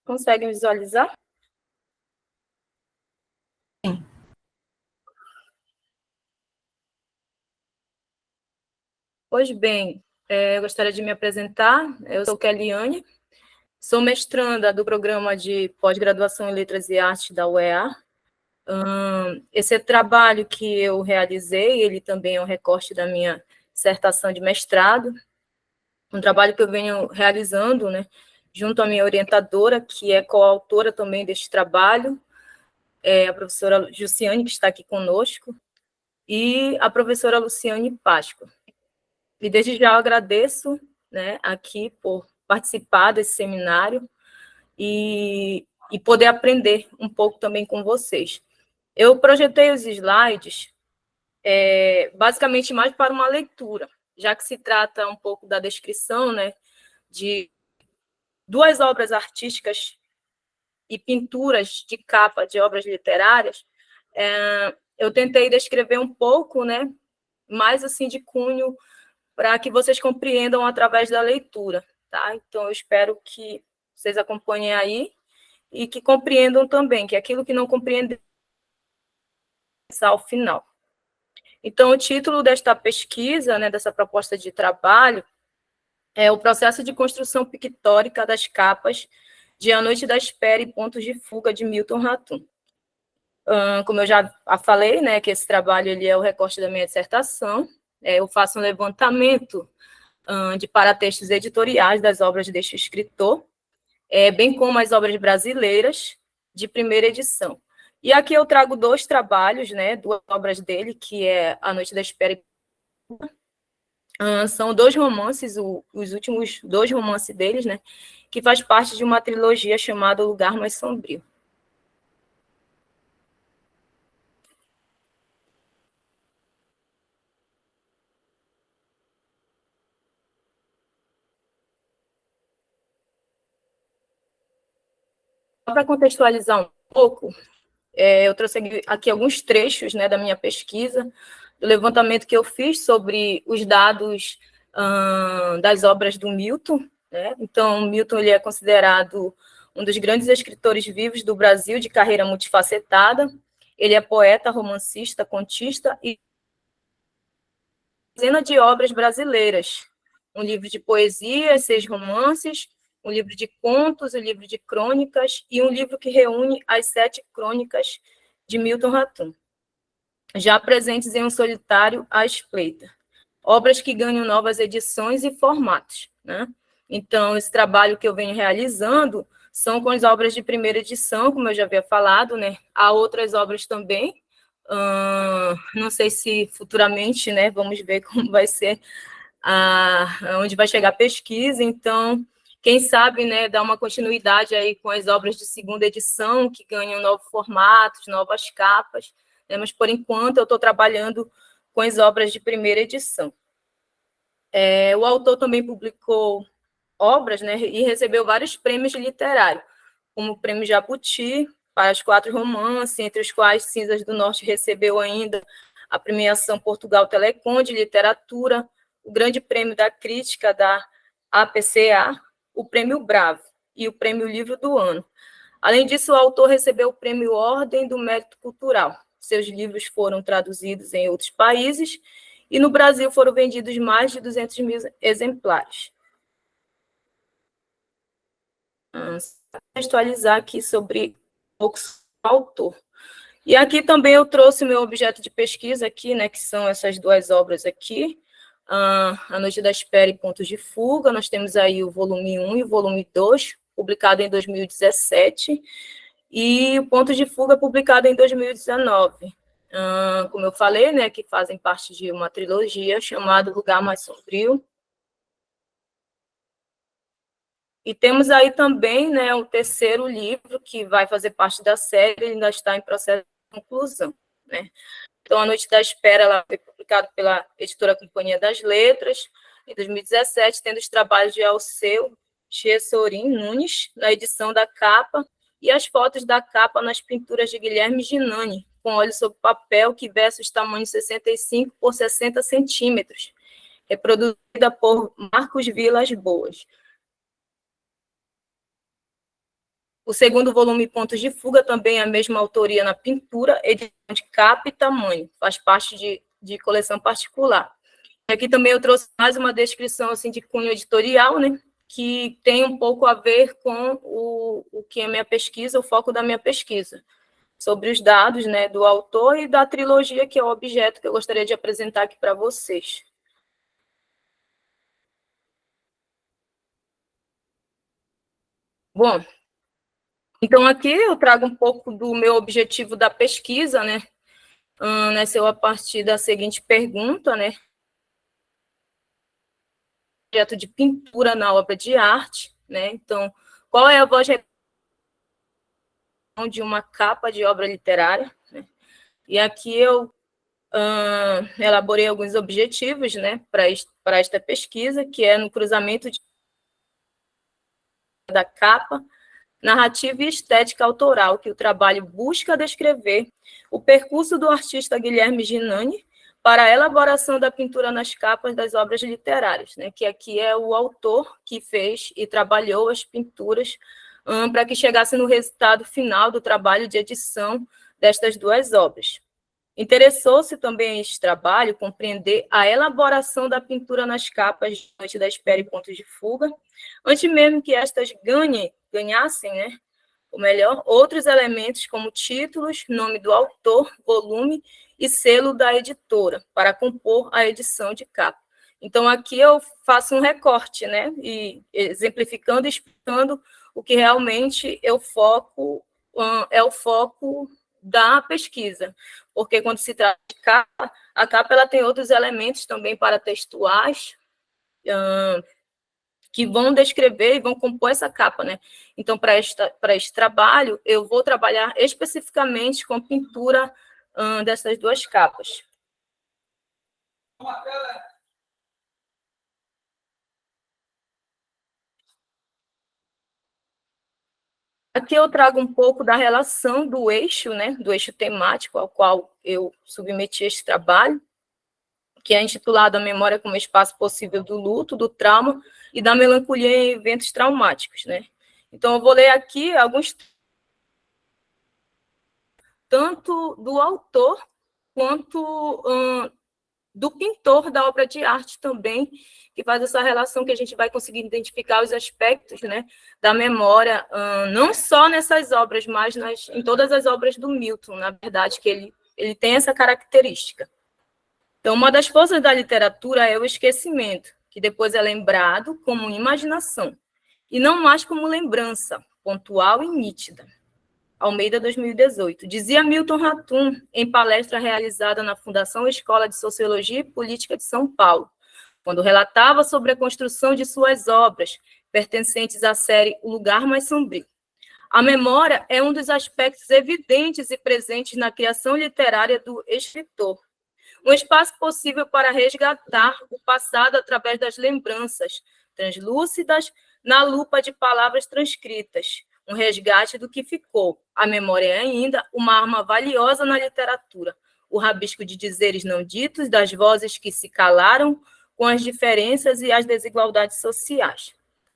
Conseguem visualizar? Sim. Pois bem, eu gostaria de me apresentar. Eu sou Keliane, sou mestranda do programa de pós-graduação em Letras e Artes da UEA. Esse trabalho que eu realizei, ele também é um recorte da minha dissertação de mestrado, um trabalho que eu venho realizando, né, junto à minha orientadora, que é coautora também deste trabalho, a professora Jussiane, que está aqui conosco, e a professora Luciane Páscoa. E desde já eu agradeço, né, aqui por participar desse seminário e poder aprender um pouco também com vocês. Eu projetei os slides basicamente mais para uma leitura, já que se trata um pouco da descrição, né, de duas obras artísticas e pinturas de capa de obras literárias. Eu tentei descrever um pouco, né, mais assim de cunho, para que vocês compreendam através da leitura, tá? Então, eu espero que vocês acompanhem aí e que compreendam também, que aquilo que não compreendem ao final. Então, o título desta pesquisa, né, dessa proposta de trabalho, é o processo de construção pictórica das capas de A Noite da Espera e Pontos de Fuga, de Milton Ratum. Como eu já falei, né, que esse trabalho ele é o recorte da minha dissertação. Eu faço um levantamento de paratextos editoriais das obras deste escritor, bem como as obras brasileiras de primeira edição. E aqui eu trago dois trabalhos, né, duas obras dele, que é A Noite da Espera. São dois romances, os últimos dois romances deles, né, que faz parte de uma trilogia chamada O Lugar Mais Sombrio. Para contextualizar um pouco, eu trouxe aqui alguns trechos, né, da minha pesquisa, do levantamento que eu fiz sobre os dados das obras do Milton, né? Então, Milton ele é considerado um dos grandes escritores vivos do Brasil, de carreira multifacetada. Ele é poeta, romancista, contista e dezena de obras brasileiras. Um livro de poesias, 6 romances, um livro de contos, um livro de crônicas e um livro que reúne as 7 crônicas de Milton Ratum, já presentes em um solitário à espreita. Obras que ganham novas edições e formatos, né? Então, esse trabalho que eu venho realizando são com as obras de primeira edição, como eu já havia falado, né? Há outras obras também, não sei se futuramente, né, vamos ver como vai ser, onde vai chegar a pesquisa, então, quem sabe, né, dar uma continuidade aí com as obras de segunda edição, que ganham novos formatos, novas capas, né, mas, por enquanto, eu estou trabalhando com as obras de primeira edição. O autor também publicou obras, né, e recebeu vários prêmios literários, como o Prêmio Jabuti, para os 4 romances, entre os quais Cinzas do Norte recebeu ainda a premiação Portugal Telecom de literatura, o Grande Prêmio da Crítica da APCA, o Prêmio Bravo e o Prêmio Livro do Ano. Além disso, o autor recebeu o Prêmio Ordem do Mérito Cultural. Seus livros foram traduzidos em outros países e no Brasil foram vendidos mais de 200 mil exemplares. Contextualizar aqui sobre o autor. E aqui também eu trouxe o meu objeto de pesquisa aqui, né, que são essas 2 obras aqui, A Noite da Espera e Pontos de Fuga. Nós temos aí o volume 1 e o volume 2, publicado em 2017, e o Pontos de Fuga, publicado em 2019. Como eu falei, né, que fazem parte de uma trilogia chamada Lugar Mais Sombrio. E temos aí também, né, o 3º livro, que vai fazer parte da série, ele ainda está em processo de conclusão, né? Então, A Noite da Espera, ela foi publicada pela editora Companhia das Letras, em 2017, tendo os trabalhos de Alceu Chesorim Nunes, na edição da capa, e as fotos da capa nas pinturas de Guilherme Ginani, com óleo sobre papel, que versa os tamanhos 65 por 60 centímetros, reproduzida por Marcos Vilas Boas. O 2º volume, Pontos de Fuga, também é a mesma autoria na pintura, edição de capa e tamanho, faz parte de coleção particular. Aqui também eu trouxe mais uma descrição assim, de cunho editorial, né, que tem um pouco a ver com o que é minha pesquisa, o foco da minha pesquisa, sobre os dados, né, do autor e da trilogia, que é o objeto que eu gostaria de apresentar aqui para vocês. Bom, então, aqui eu trago um pouco do meu objetivo da pesquisa, né? Nasceu a partir da seguinte pergunta, né? Projeto de pintura na obra de arte, né? Então, qual é a voz de uma capa de obra literária, né? E aqui eu elaborei alguns objetivos, né? Para esta pesquisa, que é no cruzamento da capa, narrativa e estética autoral, que o trabalho busca descrever o percurso do artista Guilherme Ginani para a elaboração da pintura nas capas das obras literárias, né, que aqui é o autor que fez e trabalhou as pinturas para que chegasse no resultado final do trabalho de edição destas 2 obras. Interessou-se também este trabalho compreender a elaboração da pintura nas capas de Noite da Espera e Pontos de Fuga, antes mesmo que estas ganhassem, né, ou melhor, outros elementos como títulos, nome do autor, volume e selo da editora, para compor a edição de capa. Então, aqui eu faço um recorte, né, e exemplificando e explicando o que realmente é o foco da pesquisa, porque quando se trata de capa, a capa ela tem outros elementos também paratextuais, que vão descrever e vão compor essa capa, né? Então, para este trabalho, eu vou trabalhar especificamente com pintura dessas 2 capas. Aqui eu trago um pouco da relação do eixo, né? Do eixo temático ao qual eu submeti este trabalho, que é intitulado A Memória como Espaço Possível do Luto, do Trauma e da Melancolia em Eventos Traumáticos, né? Então, eu vou ler aqui alguns, tanto do autor quanto do pintor da obra de arte também, que faz essa relação que a gente vai conseguir identificar os aspectos, né, da memória, não só nessas obras, mas em todas as obras do Milton, na verdade, que ele tem essa característica. Então, uma das forças da literatura é o esquecimento, que depois é lembrado como imaginação, e não mais como lembrança, pontual e nítida. Almeida, 2018. Dizia Milton Ratum, em palestra realizada na Fundação Escola de Sociologia e Política de São Paulo, quando relatava sobre a construção de suas obras, pertencentes à série O Lugar Mais Sombrio. A memória é um dos aspectos evidentes e presentes na criação literária do escritor. Um espaço possível para resgatar o passado através das lembranças translúcidas na lupa de palavras transcritas, um resgate do que ficou. A memória é ainda uma arma valiosa na literatura, o rabisco de dizeres não ditos, das vozes que se calaram com as diferenças e as desigualdades sociais.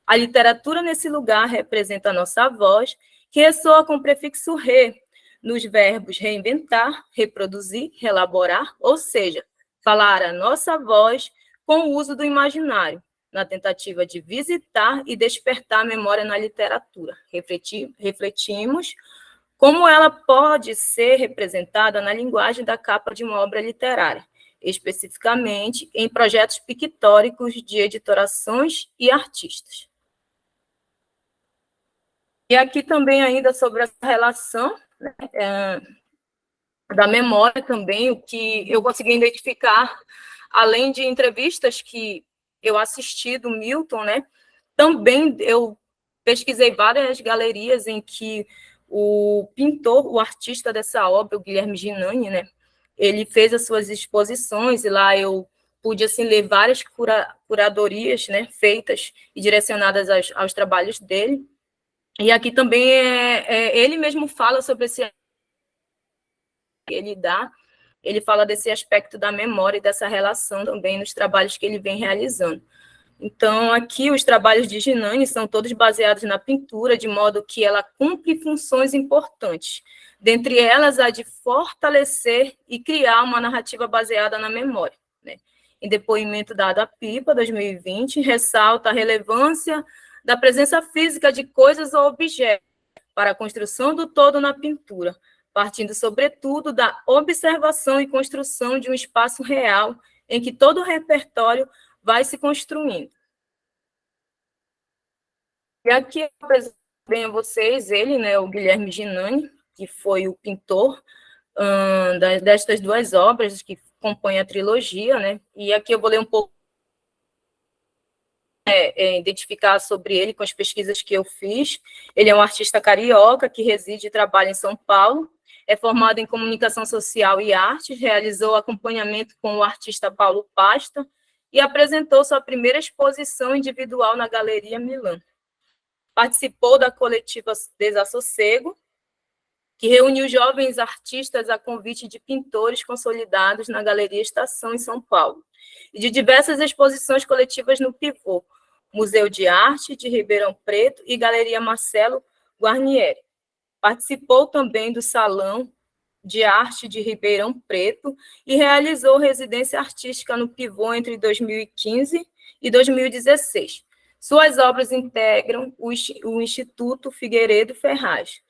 A literatura, nesse lugar, representa a nossa voz, que ressoa com o prefixo re, nos verbos reinventar, reproduzir, relaborar, ou seja, falar a nossa voz com o uso do imaginário, na tentativa de visitar e despertar a memória na literatura. Refletimos como ela pode ser representada na linguagem da capa de uma obra literária, especificamente em projetos pictóricos de editorações e artistas. E aqui também ainda sobre essa relação, né, da memória também, o que eu consegui identificar, além de entrevistas que eu assisti do Milton, né, também eu pesquisei várias galerias em que o pintor, o artista dessa obra, o Guilherme Ginani, né, ele fez as suas exposições, e lá eu pude assim, ler várias curadorias, né, feitas e direcionadas aos trabalhos dele. E aqui também ele mesmo fala sobre esse que ele fala desse aspecto da memória e dessa relação também nos trabalhos que ele vem realizando. Então, aqui os trabalhos de Ginani são todos baseados na pintura, de modo que ela cumpre funções importantes, dentre elas a de fortalecer e criar uma narrativa baseada na memória, né? Em depoimento dado à Pipa, 2020, ressalta a relevância da presença física de coisas ou objetos para a construção do todo na pintura, partindo, sobretudo, da observação e construção de um espaço real em que todo o repertório vai se construindo. E aqui eu apresento bem a vocês ele, né, o Guilherme Ginani, que foi o pintor destas duas obras que compõem a trilogia, né, e aqui eu vou ler um pouco, identificar sobre ele com as pesquisas que eu fiz. Ele é um artista carioca que reside e trabalha em São Paulo, é formado em comunicação social e artes, realizou acompanhamento com o artista Paulo Pasta e apresentou sua primeira exposição individual na Galeria Milan. Participou da coletiva Desassossego, que reuniu jovens artistas a convite de pintores consolidados na Galeria Estação, em São Paulo, e de diversas exposições coletivas no Pivô, Museu de Arte de Ribeirão Preto e Galeria Marcelo Guarnieri. Participou também do Salão de Arte de Ribeirão Preto e realizou residência artística no Pivô entre 2015 e 2016. Suas obras integram o Instituto Figueiredo Ferraz,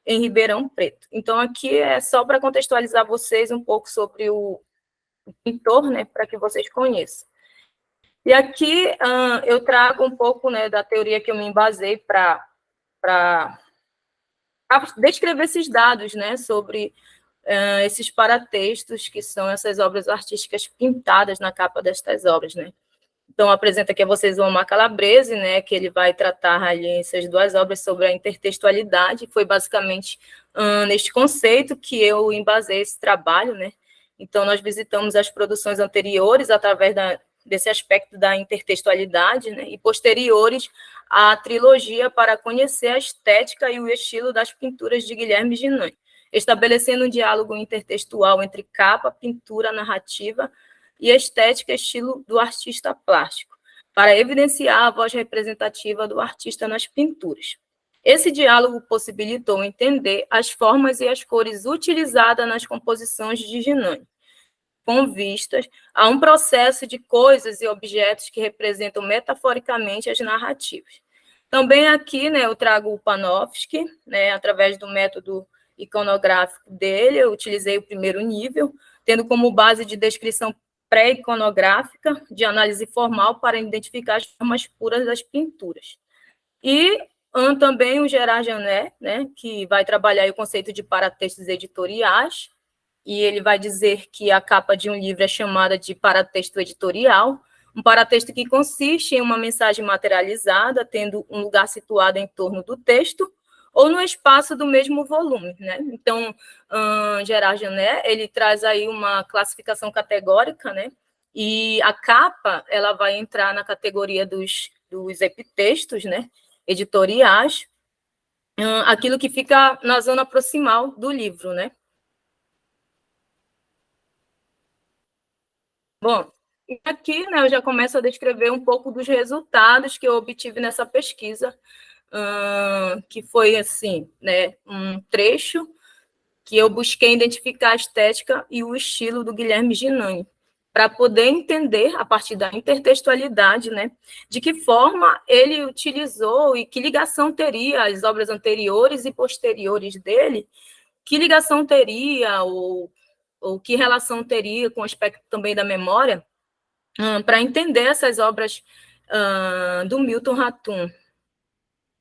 em Ribeirão Preto. Então, aqui é só para contextualizar vocês um pouco sobre o pintor, né, para que vocês conheçam. E aqui eu trago um pouco, né, da teoria que eu me embasei para descrever esses dados, né, sobre esses paratextos, que são essas obras artísticas pintadas na capa destas obras, né. Então, apresenta aqui a vocês o Omar Calabrese, né, que ele vai tratar ali em essas duas obras sobre a intertextualidade. Foi basicamente neste conceito que eu embasei esse trabalho, né. Então, nós visitamos as produções anteriores através desse aspecto da intertextualidade, né, e posteriores à trilogia para conhecer a estética e o estilo das pinturas de Guilherme Ginani, estabelecendo um diálogo intertextual entre capa, pintura, narrativa e estética, estilo do artista plástico, para evidenciar a voz representativa do artista nas pinturas. Esse diálogo possibilitou entender as formas e as cores utilizadas nas composições de Ginani, com vistas a um processo de coisas e objetos que representam metaforicamente as narrativas. Também aqui, né, eu trago o Panofsky, né, através do método iconográfico dele, eu utilizei o primeiro nível, tendo como base de descrição pré-iconográfica, de análise formal, para identificar as formas puras das pinturas. E Também o Gerard Janet, né, que vai trabalhar aí o conceito de paratextos editoriais, e ele vai dizer que a capa de um livro é chamada de paratexto editorial, um paratexto que consiste em uma mensagem materializada, tendo um lugar situado em torno do texto, ou no espaço do mesmo volume, né? Então, Gerard Janet, ele traz aí uma classificação categórica, né? E a capa, ela vai entrar na categoria dos epitextos, né? Editoriais, aquilo que fica na zona proximal do livro, né? Bom, aqui, né, eu já começo a descrever um pouco dos resultados que eu obtive nessa pesquisa, que foi, assim, né, um trecho que eu busquei identificar a estética e o estilo do Guilherme Ginani, para poder entender, a partir da intertextualidade, né, de que forma ele utilizou e que ligação teria as obras anteriores e posteriores dele, que ligação teria, ou que relação teria com o aspecto também da memória, para entender essas obras do Milton Ratum.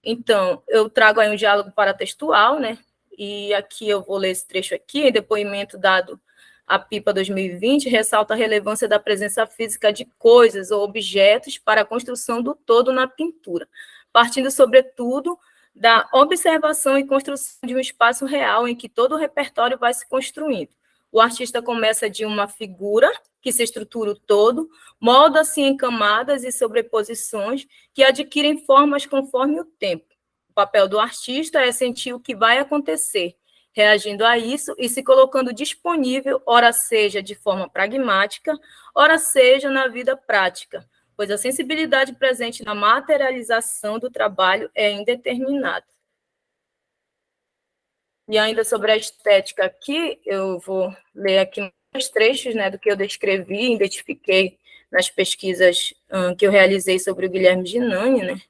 Então, eu trago aí um diálogo paratextual, né? E aqui eu vou ler esse trecho aqui, em depoimento dado à PIPA 2020, ressalta a relevância da presença física de coisas ou objetos para a construção do todo na pintura, partindo, sobretudo, da observação e construção de um espaço real em que todo o repertório vai se construindo. O artista começa de uma figura que se estrutura o todo, molda-se em camadas e sobreposições que adquirem formas conforme o tempo. O papel do artista é sentir o que vai acontecer, reagindo a isso e se colocando disponível, ora seja de forma pragmática, ora seja na vida prática, pois a sensibilidade presente na materialização do trabalho é indeterminada. E ainda sobre a estética aqui, eu vou ler aqui os trechos, né, do que eu descrevi, identifiquei nas pesquisas que eu realizei sobre o Guilherme Ginani, né,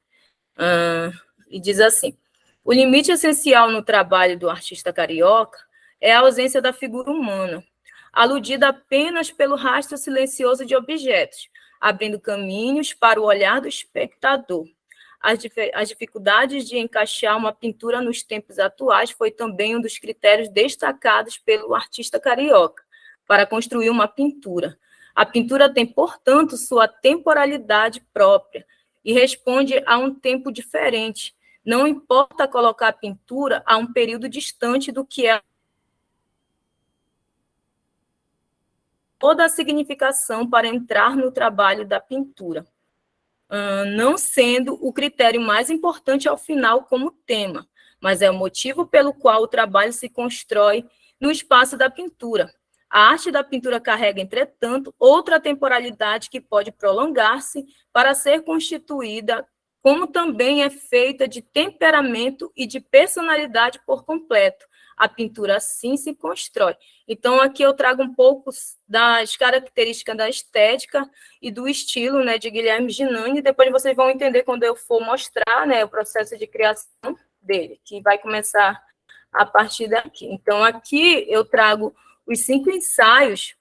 e diz assim: o limite essencial no trabalho do artista carioca é a ausência da figura humana, aludida apenas pelo rastro silencioso de objetos, abrindo caminhos para o olhar do espectador. As dificuldades de encaixar uma pintura nos tempos atuais foi também um dos critérios destacados pelo artista carioca para construir uma pintura. A pintura tem, portanto, sua temporalidade própria e responde a um tempo diferente. Não importa colocar a pintura a um período distante do que é toda a significação para entrar no trabalho da pintura, não sendo o critério mais importante ao final como tema, mas é o motivo pelo qual o trabalho se constrói no espaço da pintura. A arte da pintura carrega, entretanto, outra temporalidade que pode prolongar-se para ser constituída, como também é feita de temperamento e de personalidade por completo. A pintura assim se constrói. Então, aqui eu trago um pouco das características da estética e do estilo, né, de Guilherme Ginani, e depois vocês vão entender quando eu for mostrar, né, o processo de criação dele, que vai começar a partir daqui. Então, aqui eu trago os 5 ensaios,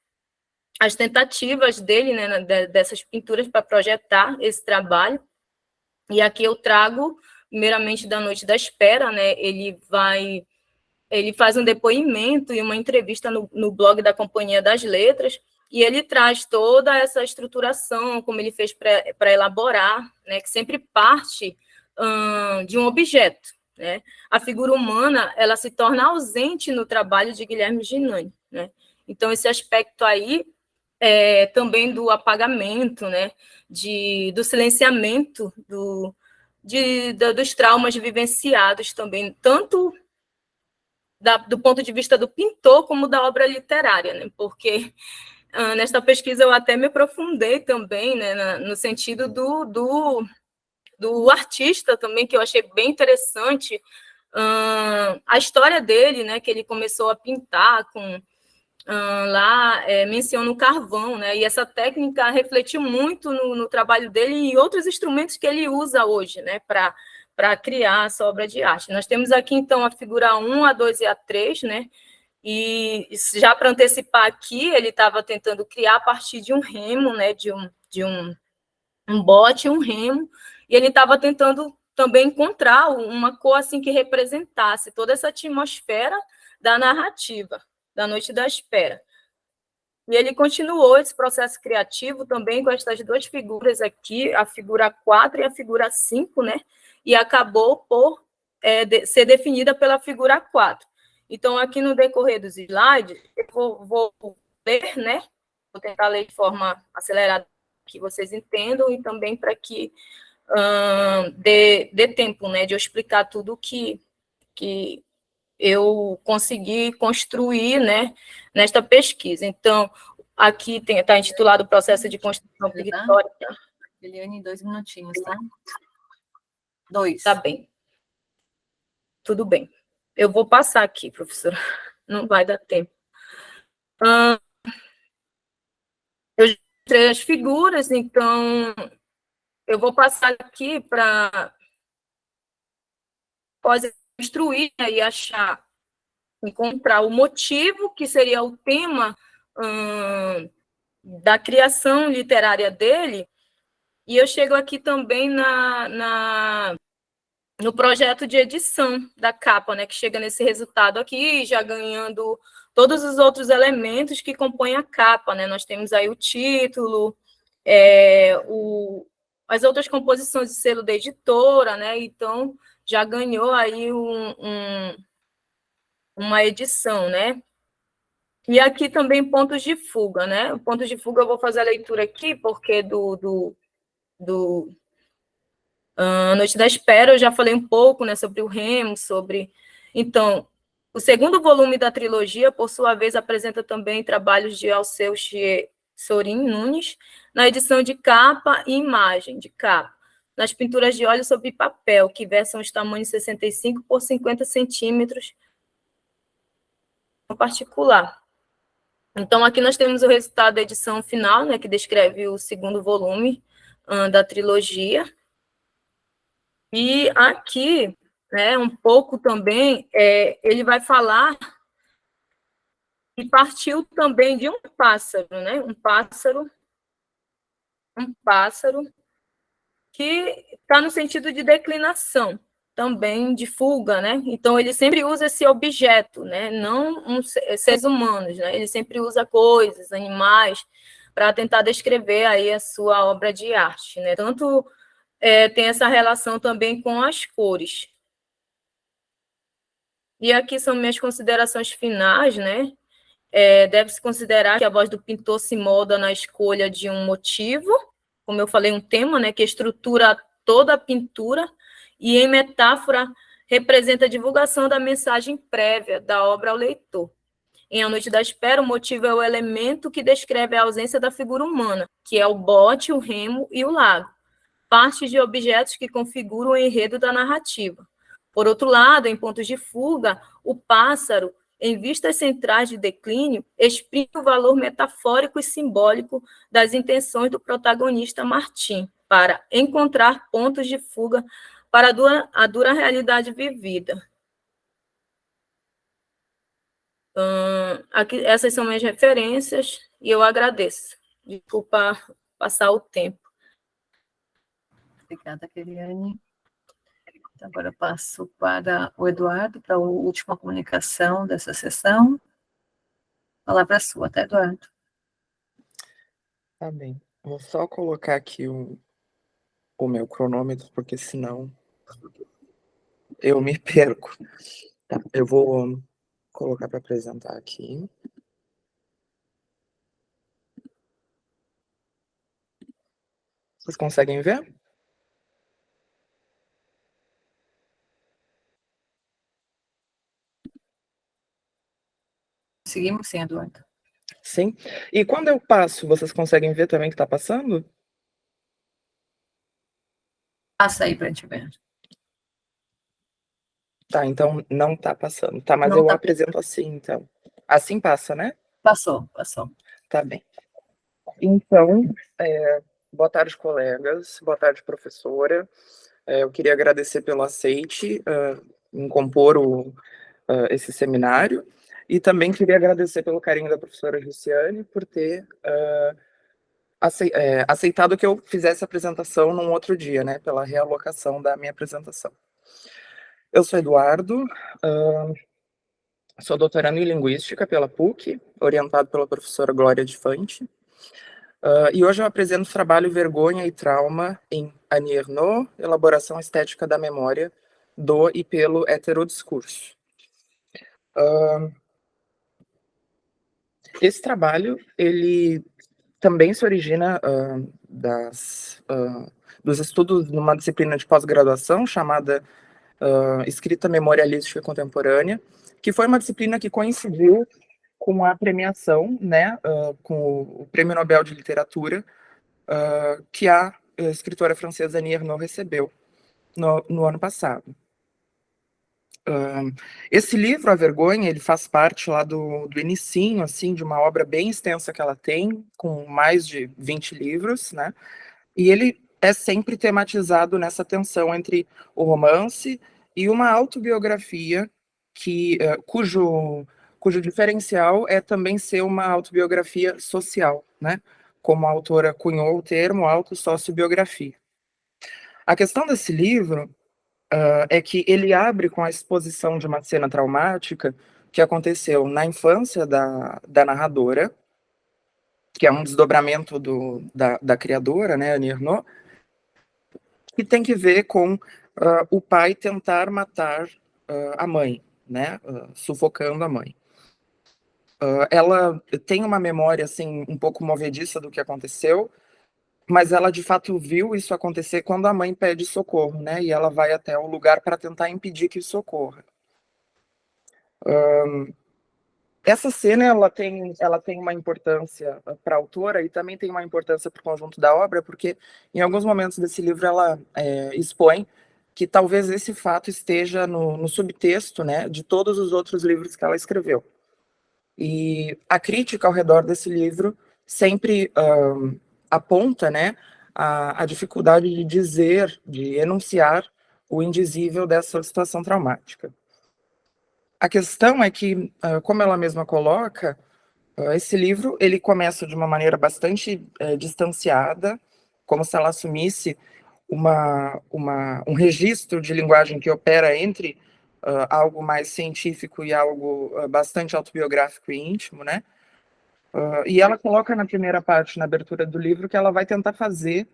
as tentativas dele, né, dessas pinturas para projetar esse trabalho, e aqui eu trago, primeiramente, da Noite da Espera, né, ele faz um depoimento e uma entrevista no blog da Companhia das Letras, e ele traz toda essa estruturação, como ele fez para elaborar, né, que sempre parte de um objeto, né? A figura humana, ela se torna ausente no trabalho de Guilherme Ginani, né? Então, esse aspecto aí também do apagamento, né, do silenciamento dos traumas vivenciados também, tanto do ponto de vista do pintor como da obra literária, né? Porque nesta pesquisa eu até me aprofundei também, né, no sentido do artista também, que eu achei bem interessante, a história dele, né, que ele começou a pintar com lá menciona o carvão, né, e essa técnica refletiu muito no trabalho dele e outros instrumentos que ele usa hoje, né, para criar essa obra de arte. Nós temos aqui, então, a figura 1, a 2 e a 3, né? E já para antecipar aqui, ele estava tentando criar a partir de um remo, né? De um bote, um remo, e ele estava tentando também encontrar uma cor assim que representasse toda essa atmosfera da narrativa, da Noite da Espera. E ele continuou esse processo criativo também com essas duas figuras aqui, a figura 4 e a figura 5, né? E acabou por ser definida pela figura 4. Então, aqui no decorrer dos slides, eu vou ler, né? Vou tentar ler de forma acelerada, que vocês entendam, e também para que dê tempo, né, de eu explicar tudo que eu consegui construir, né, nesta pesquisa. Então, aqui está intitulado o Processo de Construção Pictórica. Eliane, 2 minutinhos, tá? 2. Tá bem. Tudo bem. Eu vou passar aqui, professora. Não vai dar tempo. Eu já mostrei as figuras, então eu vou passar aqui para construir e achar, encontrar o motivo, que seria o tema da criação literária dele, e eu chego aqui também no projeto de edição da capa, né, que chega nesse resultado aqui, já ganhando todos os outros elementos que compõem a capa, né? Nós temos aí o título, as outras composições de selo da editora, né? Então, já ganhou aí uma edição, né? E aqui também pontos de fuga, né? Pontos de fuga eu vou fazer a leitura aqui, porque A Noite da Espera eu já falei um pouco, né, sobre o Remo, sobre... Então, o segundo volume da trilogia, por sua vez, apresenta também trabalhos de Alceu Sorin Nunes, na edição de capa e imagem de capa, nas pinturas de óleo sobre papel, que versam os tamanhos 65 por 50 centímetros, em particular. Então, aqui nós temos o resultado da edição final, né, que descreve o segundo volume da trilogia. E aqui, né, um pouco também, ele vai falar e partiu também de um pássaro, né, um pássaro que está no sentido de declinação, também de fuga, né? Então, ele sempre usa esse objeto, né? Não seres humanos, né? Ele sempre usa coisas, animais, para tentar descrever aí a sua obra de arte, né? Tanto tem essa relação também com as cores. E aqui são minhas considerações finais, né? Deve-se considerar que a voz do pintor se molda na escolha de um motivo, como eu falei, um tema, né, que estrutura toda a pintura, e em metáfora representa a divulgação da mensagem prévia da obra ao leitor. Em A Noite da Espera, o motivo é o elemento que descreve a ausência da figura humana, que é o bote, o remo e o lago, partes de objetos que configuram o enredo da narrativa. Por outro lado, em Pontos de Fuga, o pássaro, em vistas centrais de declínio, exprime o valor metafórico e simbólico das intenções do protagonista Martim para encontrar pontos de fuga para a dura realidade vivida. Aqui, essas são minhas referências e eu agradeço. Desculpa passar o tempo. Obrigada, Eliane. Agora passo para o Eduardo, para a última comunicação dessa sessão. Palavra sua, tá, Eduardo? Tá bem. Vou só colocar aqui o meu cronômetro, porque senão eu me perco. Tá, eu vou colocar para apresentar aqui. Vocês conseguem ver? Seguimos sim, Eduardo. Sim. E quando eu passo, vocês conseguem ver também que está passando? Passa aí para a gente ver. Tá, então não está passando. Tá, mas Não eu tá apresento assim, então. Assim passa, né? Passou. Tá bem. Então, boa tarde, colegas. Boa tarde, professora. Eu queria agradecer pelo aceite em compor esse seminário. E também queria agradecer pelo carinho da professora Luciane por ter aceitado que eu fizesse a apresentação num outro dia, né, pela realocação da minha apresentação. Eu sou Eduardo, sou doutorando em Linguística pela PUC, orientado pela professora Glória de Fante, e hoje eu apresento o trabalho Vergonha e Trauma em Annie Ernaux, Elaboração Estética da Memória, do e pelo heterodiscurso. Esse trabalho, ele também se origina dos estudos numa disciplina de pós-graduação chamada Escrita Memorialística Contemporânea, que foi uma disciplina que coincidiu com a premiação, né, com o Prêmio Nobel de Literatura, que a escritora francesa Annie Ernaux recebeu no ano passado. Esse livro, A Vergonha, ele faz parte lá do inicinho, assim, de uma obra bem extensa que ela tem, com mais de 20 livros, né? E ele é sempre tematizado nessa tensão entre o romance e uma autobiografia cujo diferencial é também ser uma autobiografia social, né? Como a autora cunhou o termo autossociobiografia. A questão desse livro é que ele abre com a exposição de uma cena traumática que aconteceu na infância da narradora, que é um desdobramento da criadora, né, Annie Ernaux, que tem que ver com o pai tentar matar a mãe, né, sufocando a mãe. Ela tem uma memória assim um pouco movediça do que aconteceu, mas ela de fato viu isso acontecer quando a mãe pede socorro, né? E ela vai até o lugar para tentar impedir que isso ocorra. Essa cena ela tem uma importância para a autora e também tem uma importância para o conjunto da obra, porque em alguns momentos desse livro ela expõe que talvez esse fato esteja no subtexto, né, de todos os outros livros que ela escreveu. E a crítica ao redor desse livro sempre aponta, né, a dificuldade de dizer, de enunciar o indizível dessa situação traumática. A questão é que, como ela mesma coloca, esse livro ele começa de uma maneira bastante distanciada, como se ela assumisse um registro de linguagem que opera entre algo mais científico e algo bastante autobiográfico e íntimo, né? E ela coloca na primeira parte, na abertura do livro, que ela vai tentar fazer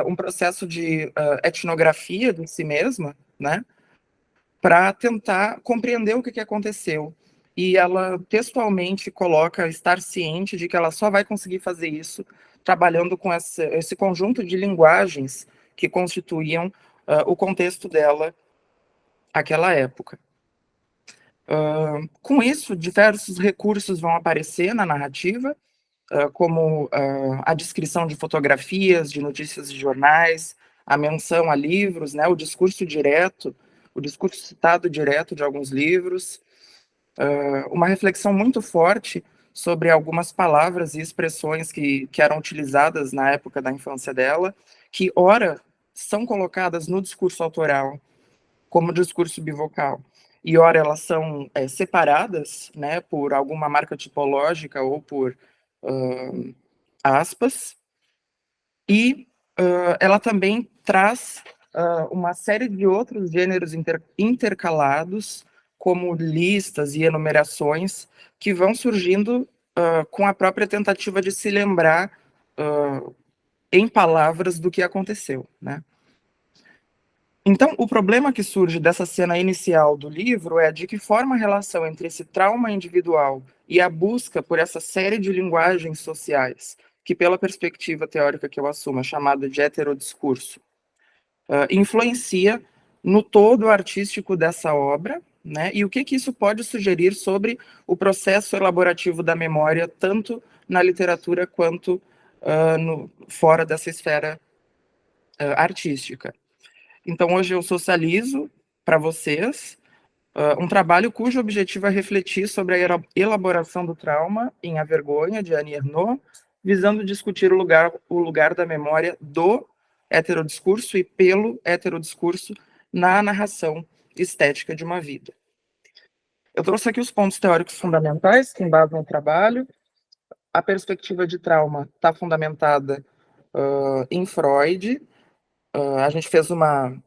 um processo de etnografia de si mesma, né? Para tentar compreender o que aconteceu. E ela textualmente coloca estar ciente de que ela só vai conseguir fazer isso trabalhando com esse conjunto de linguagens que constituíam o contexto dela naquela época. Com isso, diversos recursos vão aparecer na narrativa, como a descrição de fotografias, de notícias de jornais, a menção a livros, né, o discurso citado direto de alguns livros, uma reflexão muito forte sobre algumas palavras e expressões que eram utilizadas na época da infância dela, que ora são colocadas no discurso autoral como discurso bivocal, e ora elas são separadas, né, por alguma marca tipológica ou por aspas, e ela também traz uma série de outros gêneros intercalados, como listas e enumerações, que vão surgindo com a própria tentativa de se lembrar em palavras do que aconteceu, né? Então, o problema que surge dessa cena inicial do livro é de que forma a relação entre esse trauma individual e a busca por essa série de linguagens sociais, que pela perspectiva teórica que eu assumo é chamada de heterodiscurso, influencia no todo artístico dessa obra, né? E o que isso pode sugerir sobre o processo elaborativo da memória, tanto na literatura quanto fora dessa esfera artística. Então, hoje eu socializo para vocês um trabalho cujo objetivo é refletir sobre a elaboração do trauma em A Vergonha, de Annie Ernaux, visando discutir o lugar da memória do heterodiscurso e pelo heterodiscurso na narração estética de uma vida. Eu trouxe aqui os pontos teóricos fundamentais que embasam o trabalho. A perspectiva de trauma está fundamentada em Freud. A gente fez uma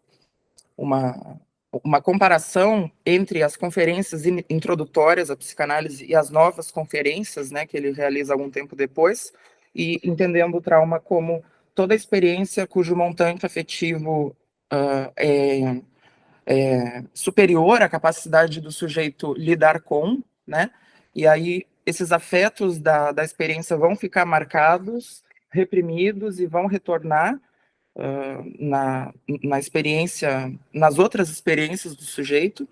comparação entre as conferências introdutórias à psicanálise e as novas conferências, né, que ele realiza algum tempo depois, e entendendo o trauma como toda experiência cujo montante afetivo é superior à capacidade do sujeito lidar com, né, e aí esses afetos da experiência vão ficar marcados, reprimidos e vão retornar na experiência, nas outras experiências do sujeito.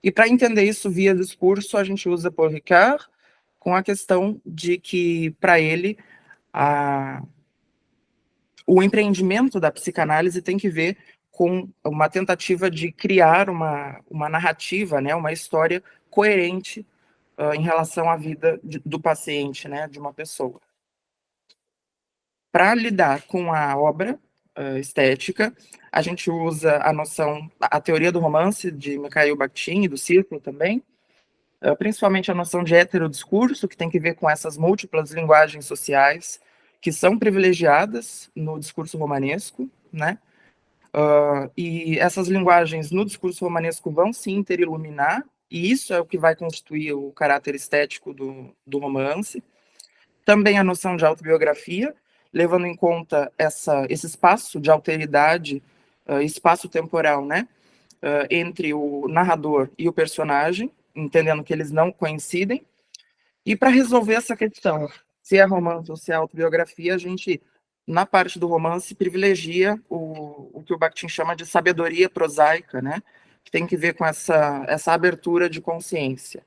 E para entender isso via discurso, a gente usa Paul Ricard com a questão de que, para ele, o empreendimento da psicanálise tem que ver com uma tentativa de criar uma narrativa, né, uma história coerente em relação à vida do paciente, né, de uma pessoa. Para lidar com a obra estética, a gente usa a teoria do romance de Mikhail Bakhtin e do círculo também, principalmente a noção de heterodiscurso, que tem que ver com essas múltiplas linguagens sociais que são privilegiadas no discurso romanesco, né? E essas linguagens no discurso romanesco vão se interiluminar, e isso é o que vai constituir o caráter estético do romance. Também a noção de autobiografia, levando em conta esse espaço de alteridade, espaço temporal, né, entre o narrador e o personagem, entendendo que eles não coincidem. E para resolver essa questão, se é romance ou se é autobiografia, a gente, na parte do romance, privilegia o que o Bakhtin chama de sabedoria prosaica, né, que tem que ver com essa abertura de consciência.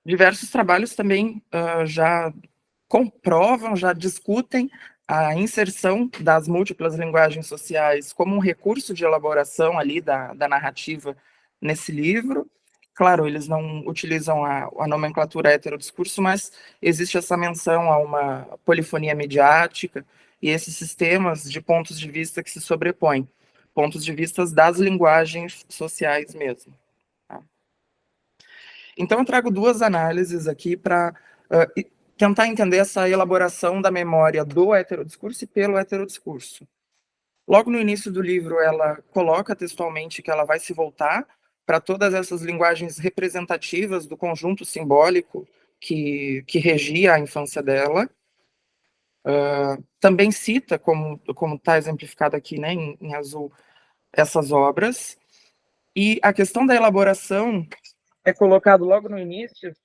Diversos trabalhos também já comprovam, já discutem a inserção das múltiplas linguagens sociais como um recurso de elaboração ali da narrativa nesse livro. Claro, eles não utilizam a nomenclatura heterodiscurso, mas existe essa menção a uma polifonia mediática e esses sistemas de pontos de vista que se sobrepõem, pontos de vista das linguagens sociais mesmo. Tá? Então, eu trago duas análises aqui para tentar entender essa elaboração da memória do heterodiscurso e pelo heterodiscurso. Logo no início do livro, ela coloca textualmente que ela vai se voltar para todas essas linguagens representativas do conjunto simbólico que regia a infância dela. Também cita, como está exemplificado aqui, né, em azul, essas obras. E a questão da elaboração é colocado logo no início,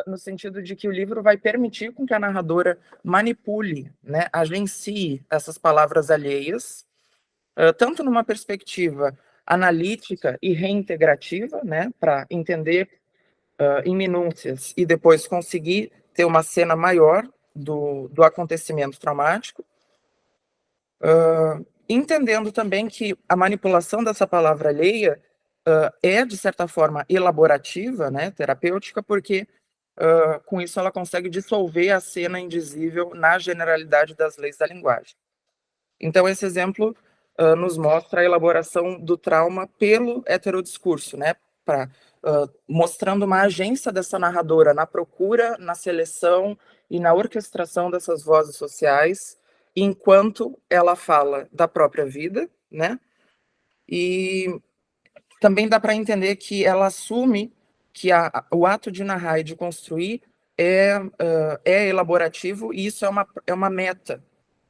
no sentido de que o livro vai permitir com que a narradora manipule, né, agencie essas palavras alheias, tanto numa perspectiva analítica e reintegrativa, né, para entender em minúcias e depois conseguir ter uma cena maior do acontecimento traumático, entendendo também que a manipulação dessa palavra alheia é, de certa forma, elaborativa, né, terapêutica, porque com isso ela consegue dissolver a cena indizível na generalidade das leis da linguagem. Então, esse exemplo nos mostra a elaboração do trauma pelo heterodiscurso, né, mostrando uma agência dessa narradora na procura, na seleção e na orquestração dessas vozes sociais, enquanto ela fala da própria vida, né, e também dá para entender que ela assume que o ato de narrar e de construir é elaborativo, e isso é uma meta,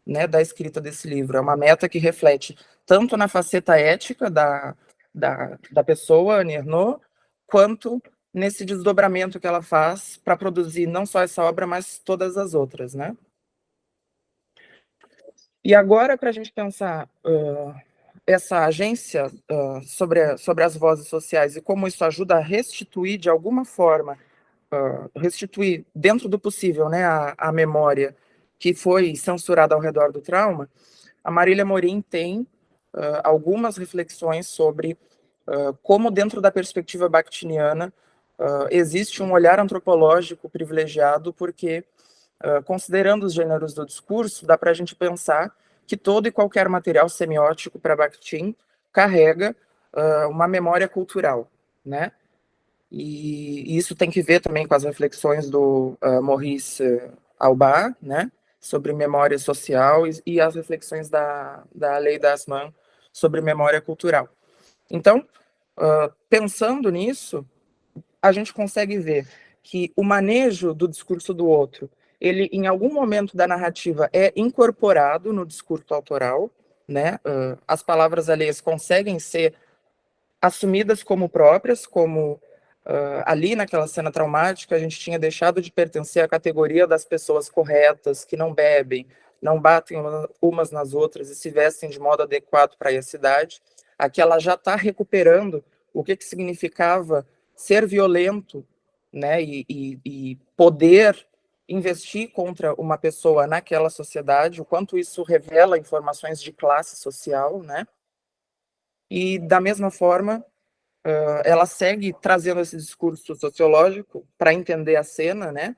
né, da escrita desse livro, é uma meta que reflete tanto na faceta ética da pessoa, Annie Ernaux, quanto nesse desdobramento que ela faz para produzir não só essa obra, mas todas as outras, né? E agora, para a gente pensar essa agência sobre as vozes sociais e como isso ajuda a restituir, de alguma forma, restituir dentro do possível, né, a memória que foi censurada ao redor do trauma, a Marília Morim tem algumas reflexões sobre como, dentro da perspectiva bakhtiniana, existe um olhar antropológico privilegiado, porque, considerando os gêneros do discurso, dá para a gente pensar que todo e qualquer material semiótico para Bakhtin carrega uma memória cultural, né? E isso tem que ver também com as reflexões do Maurice Aubard, né? sobre memória social e as reflexões da Lei Dasman sobre memória cultural. Então, pensando nisso, a gente consegue ver que o manejo do discurso do outro, ele, em algum momento da narrativa, é incorporado no discurso autoral, né? As palavras alheias conseguem ser assumidas como próprias, como ali naquela cena traumática, a gente tinha deixado de pertencer à categoria das pessoas corretas, que não bebem, não batem umas nas outras e se vestem de modo adequado para ir à cidade. Aqui ela já está recuperando o que significava ser violento, né, e poder investir contra uma pessoa naquela sociedade, o quanto isso revela informações de classe social, né? E, da mesma forma, ela segue trazendo esse discurso sociológico para entender a cena, né?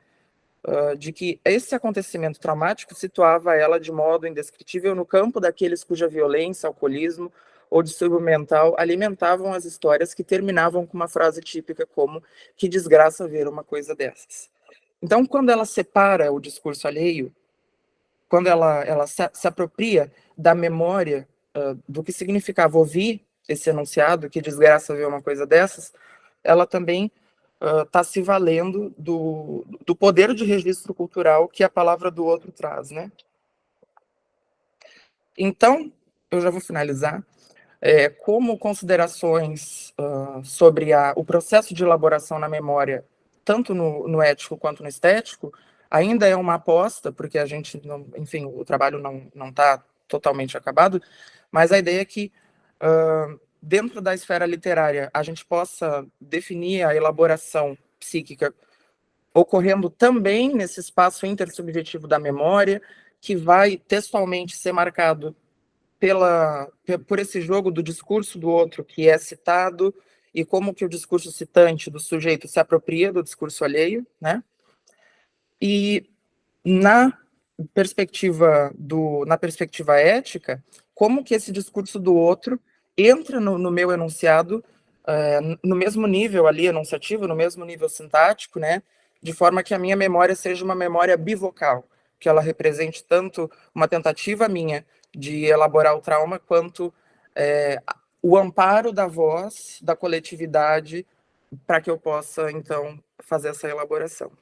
De que esse acontecimento traumático situava ela de modo indescritível no campo daqueles cuja violência, alcoolismo ou distúrbio mental alimentavam as histórias que terminavam com uma frase típica como "que desgraça ver uma coisa dessas". Então, quando ela separa o discurso alheio, quando ela se apropria da memória do que significava ouvir esse enunciado, "que desgraça ver uma coisa dessas", ela também está se valendo do poder de registro cultural que a palavra do outro traz, né? Então, eu já vou finalizar. Como considerações sobre o processo de elaboração na memória, tanto no ético quanto no estético, ainda é uma aposta, porque a gente, enfim, o trabalho não está totalmente acabado, mas a ideia é que, dentro da esfera literária, a gente possa definir a elaboração psíquica ocorrendo também nesse espaço intersubjetivo da memória, que vai textualmente ser marcado por esse jogo do discurso do outro que é citado e como que o discurso citante do sujeito se apropria do discurso alheio, né? E na perspectiva ética, como que esse discurso do outro entra no meu enunciado no mesmo nível ali enunciativo, no mesmo nível sintático, né? De forma que a minha memória seja uma memória bivocal, que ela represente tanto uma tentativa minha de elaborar o trauma, quanto o amparo da voz, da coletividade, para que eu possa, então, fazer essa elaboração.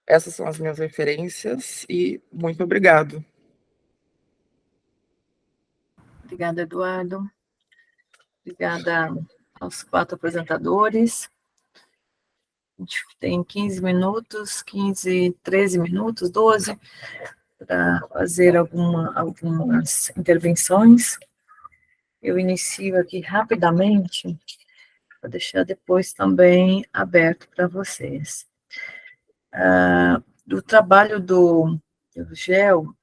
Essas são as minhas referências e muito obrigado. Obrigada, Eduardo. Obrigada aos 4 apresentadores. A gente tem 15 minutos, 13 minutos, 12, para fazer algumas intervenções. Eu inicio aqui rapidamente, para deixar depois também aberto para vocês. Do trabalho do GEL,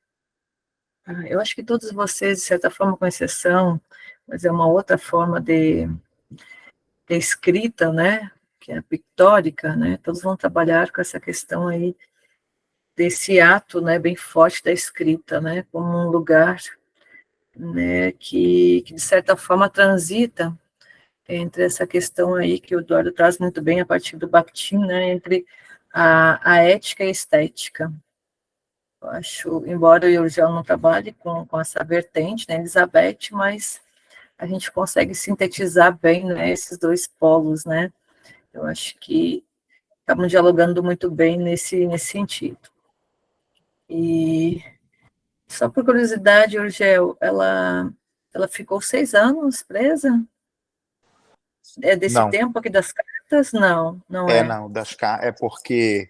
eu acho que todos vocês, de certa forma, com exceção, mas é uma outra forma de escrita, né, que é a pictórica, né, todos vão trabalhar com essa questão aí desse ato, né, bem forte da escrita, né, como um lugar, né, que de certa forma transita entre essa questão aí que o Eduardo traz muito bem a partir do Bakhtin, né, entre a ética e a estética. Eu acho, embora eu já não trabalhe com essa vertente, né, Elizabeth, mas a gente consegue sintetizar bem, né, esses dois polos, né. Eu acho que estamos dialogando muito bem nesse sentido. E só por curiosidade, Urgel, ela ficou 6 anos presa? É desse Não. tempo aqui das cartas? Não é. Não, é porque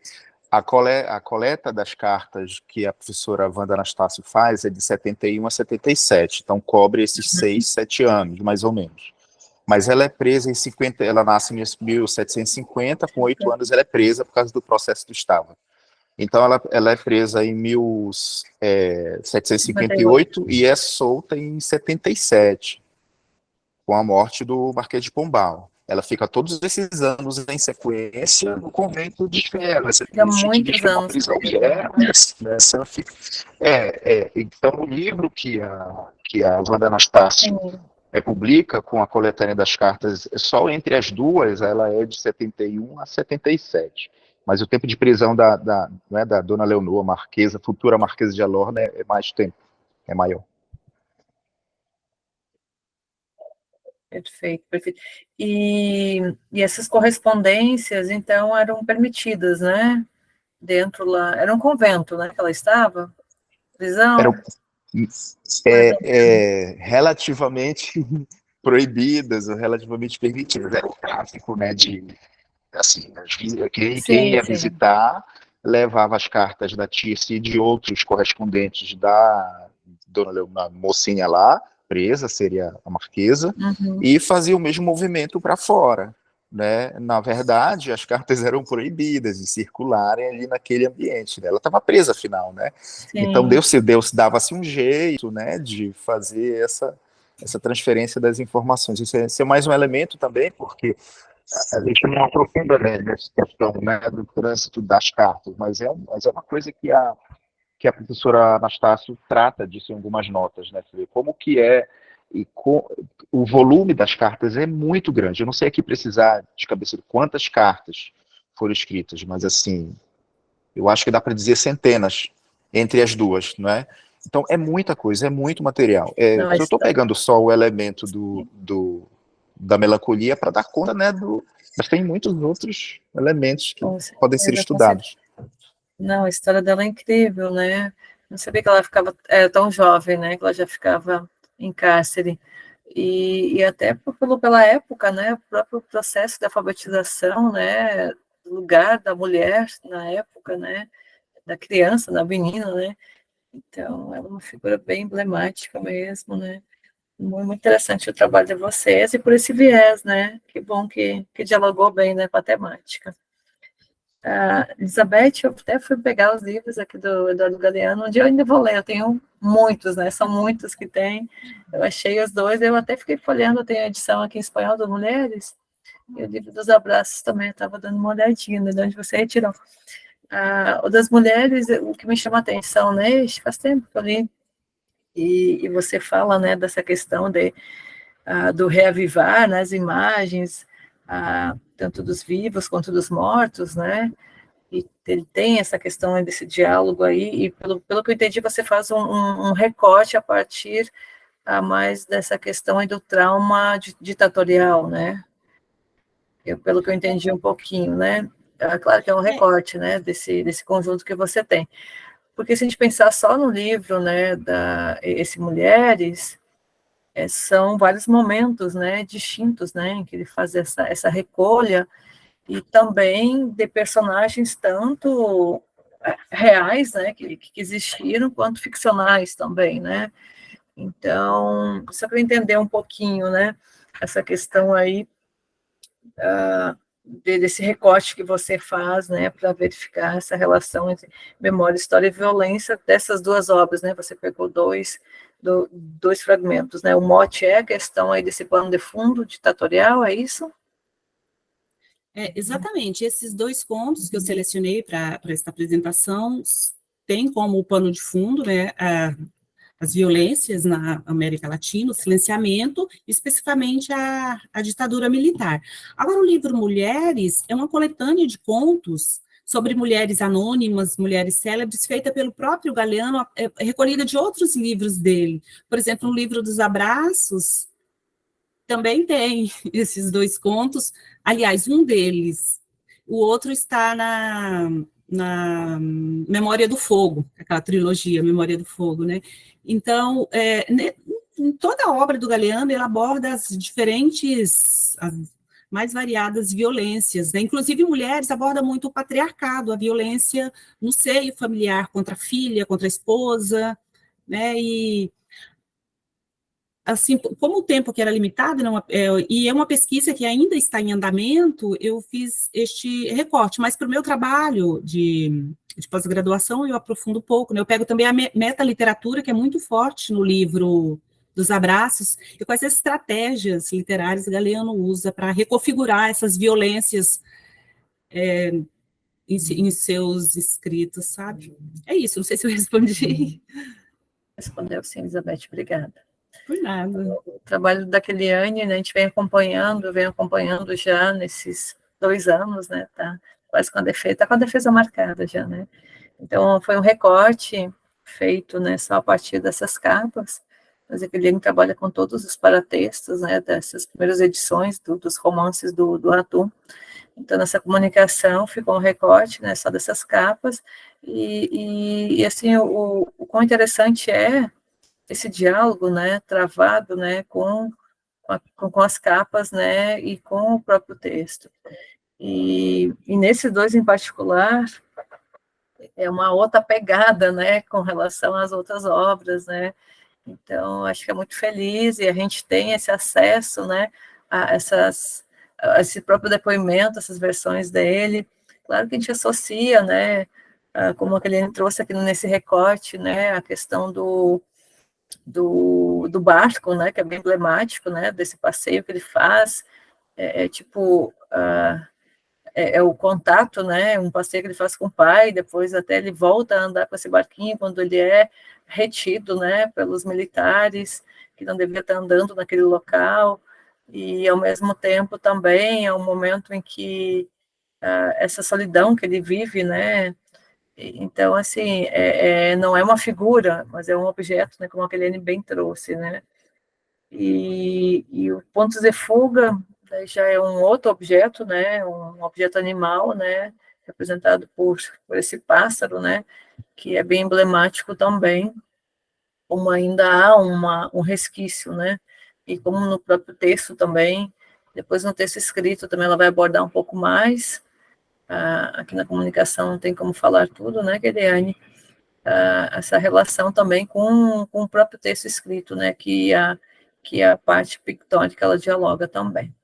a coleta das cartas que a professora Wanda Anastácio faz é de 71 a 77, então cobre esses 6, 7 anos, mais ou menos. Mas ela é presa em 50, ela nasce em 1750, com 8 anos ela é presa por causa do processo do Estava. Então ela é presa em 1758 e é solta em 77, com a morte do Marquês de Pombal. Ela fica todos esses anos em sequência no convento de Fera. Fica muitos anos. Então, o livro que a Wanda Anastácio publica com a coletânea das cartas, só entre as duas, ela é de 71 a 77. mas o tempo de prisão não é, da dona Leonor, marquesa, futura marquesa de Alorna, é mais tempo, é maior. Perfeito, perfeito. E essas correspondências, então, eram permitidas, né? Dentro lá, era um convento, né, que ela estava? Prisão? Relativamente proibidas ou relativamente permitidas. Era o tráfico, né, assim, quem Sim, ia sim. visitar levava as cartas da Tirce e de outros correspondentes da dona Leonor, mocinha lá, presa, seria a marquesa, Uhum. e fazia o mesmo movimento para fora. Né? Na verdade, as cartas eram proibidas de circularem ali naquele ambiente. Né? Ela estava presa, afinal. Né? Então, Sim. Deus dava-se um jeito, né, de fazer essa transferência das informações. Isso é mais um elemento também, porque a gente não aprofunda, né, nessa questão, né, do trânsito das cartas, mas é uma coisa que a professora Anastácio trata disso em algumas notas, né, como que o volume das cartas é muito grande. Eu não sei aqui precisar de cabeça de quantas cartas foram escritas, mas assim, eu acho que dá para dizer centenas entre as duas, não é? Então é muita coisa, é muito material. Não, Se eu estou pegando só o elemento da melancolia para dar conta, né, mas tem muitos outros elementos que com podem ser certeza, com certeza. estudados. Não, a história dela é incrível, né? Não sabia que ela ficava tão jovem, né? Que ela já ficava em cárcere. E até pela época, né? O próprio processo de alfabetização, né? Do lugar da mulher na época, né? Da criança, da menina, né? Então, ela é uma figura bem emblemática mesmo, né? Muito interessante o trabalho de vocês e por esse viés, né? Que bom que dialogou bem, né, com a temática. Elizabeth, eu até fui pegar os livros aqui do Eduardo Galeano, onde eu ainda vou ler, eu tenho muitos, né? São muitos que tem. Eu achei os dois, eu até fiquei folheando, eu tenho a edição aqui em espanhol do Mulheres, e o livro dos abraços também, eu estava dando uma olhadinha, né, de onde você retirou. O das mulheres, o que me chama a atenção, né? Faz tempo que eu li, e você fala, né, dessa questão do reavivar nas imagens, tanto dos vivos quanto dos mortos, né? E ele tem essa questão desse diálogo aí, e pelo que eu entendi, você faz um recorte a partir mais dessa questão aí do trauma ditatorial, né? Pelo que eu entendi um pouquinho, né? Claro que é um recorte, né, desse conjunto que você tem. Porque se a gente pensar só no livro, né, esse Mulheres, são vários momentos, né, distintos, né, em que ele faz essa recolha, e também de personagens tanto reais, né, que existiram, quanto ficcionais também, né. Então, só para entender um pouquinho, né, essa questão aí desse recorte que você faz, né, para verificar essa relação entre memória, história e violência dessas duas obras, né, você pegou dois fragmentos, né, o mote é a questão aí desse pano de fundo ditatorial, é isso? Exatamente, esses dois contos que eu selecionei para esta apresentação têm como pano de fundo, né, as violências na América Latina, o silenciamento, especificamente a ditadura militar. Agora, o livro Mulheres é uma coletânea de contos sobre mulheres anônimas, mulheres célebres, feita pelo próprio Galeano, recolhida de outros livros dele. Por exemplo, no livro dos Abraços, também tem esses dois contos. Aliás, um deles, o outro está na Memória do Fogo, aquela trilogia Memória do Fogo, né? Então, em toda a obra do Galeano, ele aborda as mais variadas violências, né? Inclusive mulheres, aborda muito o patriarcado, a violência no seio familiar contra a filha, contra a esposa, né? E assim, como o tempo que era limitado, não, e é uma pesquisa que ainda está em andamento, eu fiz este recorte, mas para o meu trabalho de pós-graduação eu aprofundo um pouco, né? Eu pego também a metaliteratura, que é muito forte no livro dos Abraços, e quais estratégias literárias Galeano usa para reconfigurar essas violências em seus escritos, sabe? É isso, não sei se eu respondi. Respondeu sim, Elizabeth, obrigada. Por nada. O trabalho da Keliane, né, a gente vem acompanhando já nesses 2 anos, né, tá quase com a defesa, está com a defesa marcada já, né? Então, foi um recorte feito, né, só a partir dessas capas, mas a Eliane trabalha com todos os paratextos, né, dessas primeiras edições dos romances do Atum. Então, nessa comunicação ficou um recorte, né, só dessas capas, e assim, o quão interessante é esse diálogo, né, travado, né, com as capas, né, e com o próprio texto. E nesses dois em particular, é uma outra pegada, né, com relação às outras obras, né, então, acho que é muito feliz, e a gente tem esse acesso, né, a esse próprio depoimento, essas versões dele. Claro que a gente associa, né, como aquele trouxe aqui nesse recorte, né, a questão do barco, né, que é bem emblemático, né, desse passeio que ele faz, tipo, é o contato, né, um passeio que ele faz com o pai, depois até ele volta a andar com esse barquinho quando ele é retido, né, pelos militares, que não devia estar andando naquele local, e ao mesmo tempo também é um momento em que essa solidão que ele vive, né, então, assim, não é uma figura, mas é um objeto, né, como a Helene bem trouxe, né, e o pontos de fuga, né, já é um outro objeto, né, um objeto animal, né, representado por esse pássaro, né, que é bem emblemático também, como ainda há um resquício, né, e como no próprio texto também, depois no texto escrito também ela vai abordar um pouco mais, aqui na comunicação não tem como falar tudo, né, Eliane, essa relação também com o próprio texto escrito, né, que a parte pictórica ela dialoga também.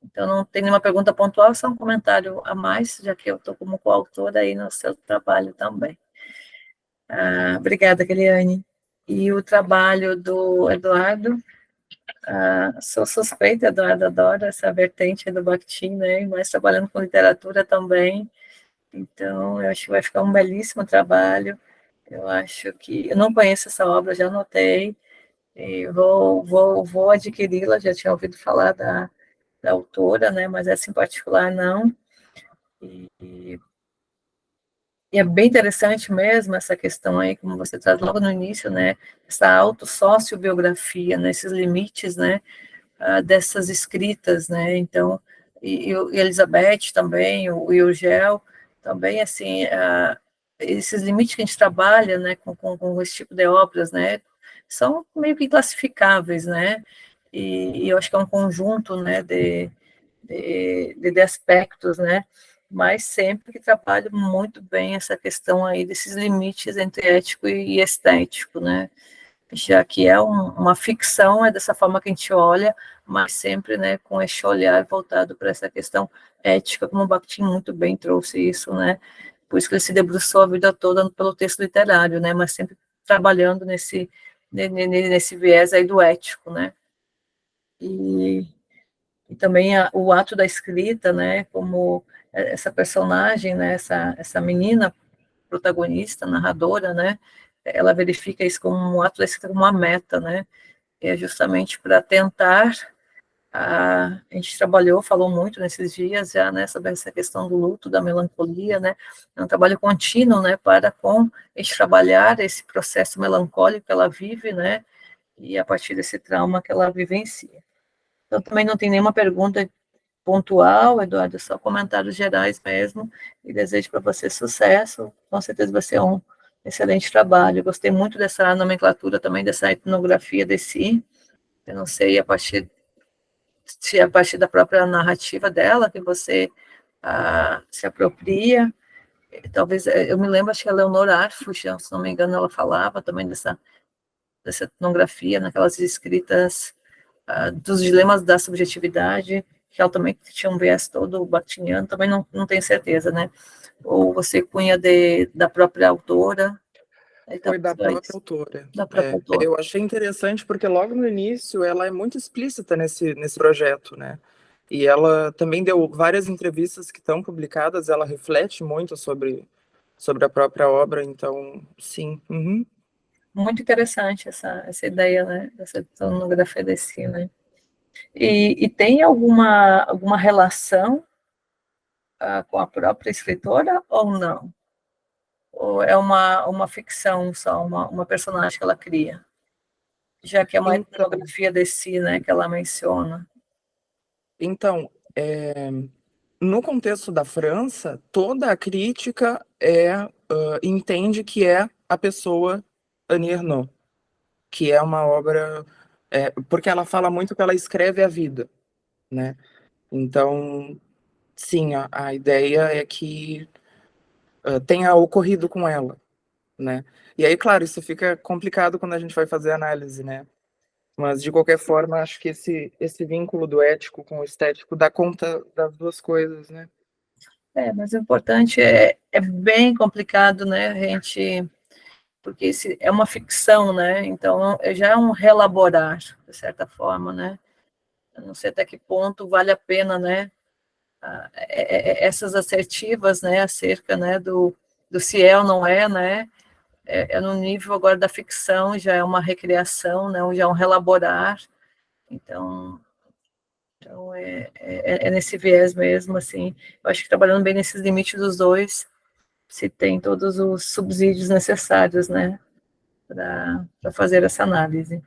Então, não tem nenhuma pergunta pontual, só um comentário a mais, já que eu estou como coautora aí no seu trabalho também. Obrigada, Eliane. E o trabalho do Eduardo, sou suspeita, Eduardo adora essa vertente do Bakhtin, né, mas trabalhando com literatura também, então eu acho que vai ficar um belíssimo trabalho. Eu acho que, eu não conheço essa obra, já anotei, e vou adquiri-la, já tinha ouvido falar da autora, né, mas essa em particular não, e é bem interessante mesmo essa questão aí, como você traz logo no início, né, essa autossociobiografia, né, esses limites, né, dessas escritas, né, então, e Elizabeth também, o Gel, também, assim, esses limites que a gente trabalha, né, com esse tipo de obras, né, são meio que classificáveis, né, e eu acho que é um conjunto, né, de aspectos, né, mas sempre que trabalho muito bem essa questão aí desses limites entre ético e estético, né, já que é uma ficção, é dessa forma que a gente olha, mas sempre, né, com esse olhar voltado para essa questão ética, como o Bakhtin muito bem trouxe isso, né, por isso que ele se debruçou a vida toda pelo texto literário, né, mas sempre trabalhando nesse viés aí do ético, né, e também o ato da escrita, né, como essa personagem, né, essa menina protagonista, narradora, né, ela verifica isso como um ato da escrita, como uma meta, né, é justamente para tentar, a gente trabalhou, falou muito nesses dias já, né, sobre essa questão do luto, da melancolia, né, é um trabalho contínuo, né, para com a gente trabalhar esse processo melancólico que ela vive, né, e a partir desse trauma que ela vivencia. Então, também não tem nenhuma pergunta pontual, Eduardo, só comentários gerais mesmo, e desejo para você sucesso, com certeza vai ser um excelente trabalho. Eu gostei muito dessa nomenclatura também, dessa etnografia desse, eu não sei se é a partir da própria narrativa dela que você se apropria, talvez, eu me lembro, acho que a Leonora Arfuch, se não me engano, ela falava também dessa etnografia, naquelas escritas dos dilemas da subjetividade, que ela também tinha um viés todo bakhtiniano, também não tenho certeza, né? Ou você cunha da própria autora? Foi da própria autora. Da própria autora. Eu achei interessante porque logo no início ela é muito explícita nesse projeto, né? E ela também deu várias entrevistas que estão publicadas, ela reflete muito sobre a própria obra, então, sim. Uhum. Muito interessante essa ideia, né, dessa etnografia desse, né? E tem alguma relação com a própria escritora ou não? Ou é uma ficção só, uma personagem que ela cria? Já que é uma Então, etnografia de si, né, que ela menciona. então no contexto da França, toda a crítica entende que é a pessoa Annie Ernaux, que é uma obra, porque ela fala muito que ela escreve a vida, né? Então, sim, a ideia é que tenha ocorrido com ela, né? E aí, claro, isso fica complicado quando a gente vai fazer análise, né? Mas, de qualquer forma, acho que esse vínculo do ético com o estético dá conta das duas coisas, né? Mas o importante é bem complicado, né, a gente, porque é uma ficção, né, então já é um relaborar, de certa forma, né, eu não sei até que ponto vale a pena, né, essas assertivas, né, acerca, né, do se é ou não é, né, no nível agora da ficção, já é uma recriação, né, já é um relaborar, então é nesse viés mesmo, assim, eu acho que trabalhando bem nesses limites dos dois, se tem todos os subsídios necessários, né, para fazer essa análise.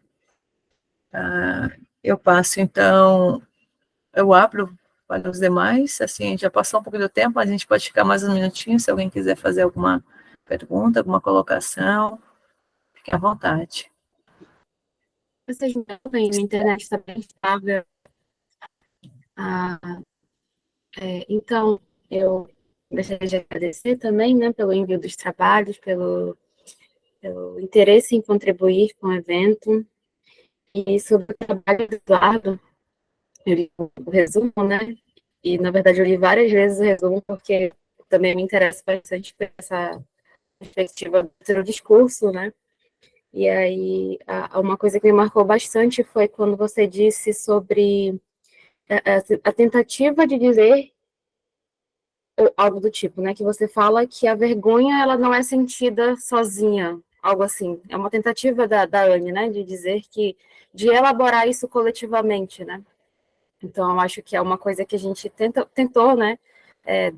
Eu passo, então, eu abro para os demais, assim, já passou um pouco do tempo, mas a gente pode ficar mais um minutinho, se alguém quiser fazer alguma pergunta, alguma colocação, fique à vontade. Vocês me ouvem? Minha internet está bem estável. Então, eu gostaria de agradecer também, né, pelo envio dos trabalhos, pelo interesse em contribuir com o evento. E sobre o trabalho do Eduardo, eu li o resumo, né? E, na verdade, eu li várias vezes o resumo, porque também me interessa bastante por essa perspectiva do discurso, né? E aí, uma coisa que me marcou bastante foi quando você disse sobre a tentativa de dizer algo do tipo, né, que você fala que a vergonha, ela não é sentida sozinha, algo assim. É uma tentativa da Anne, né, de dizer que, de elaborar isso coletivamente, né. Então, eu acho que é uma coisa que a gente tentou, né,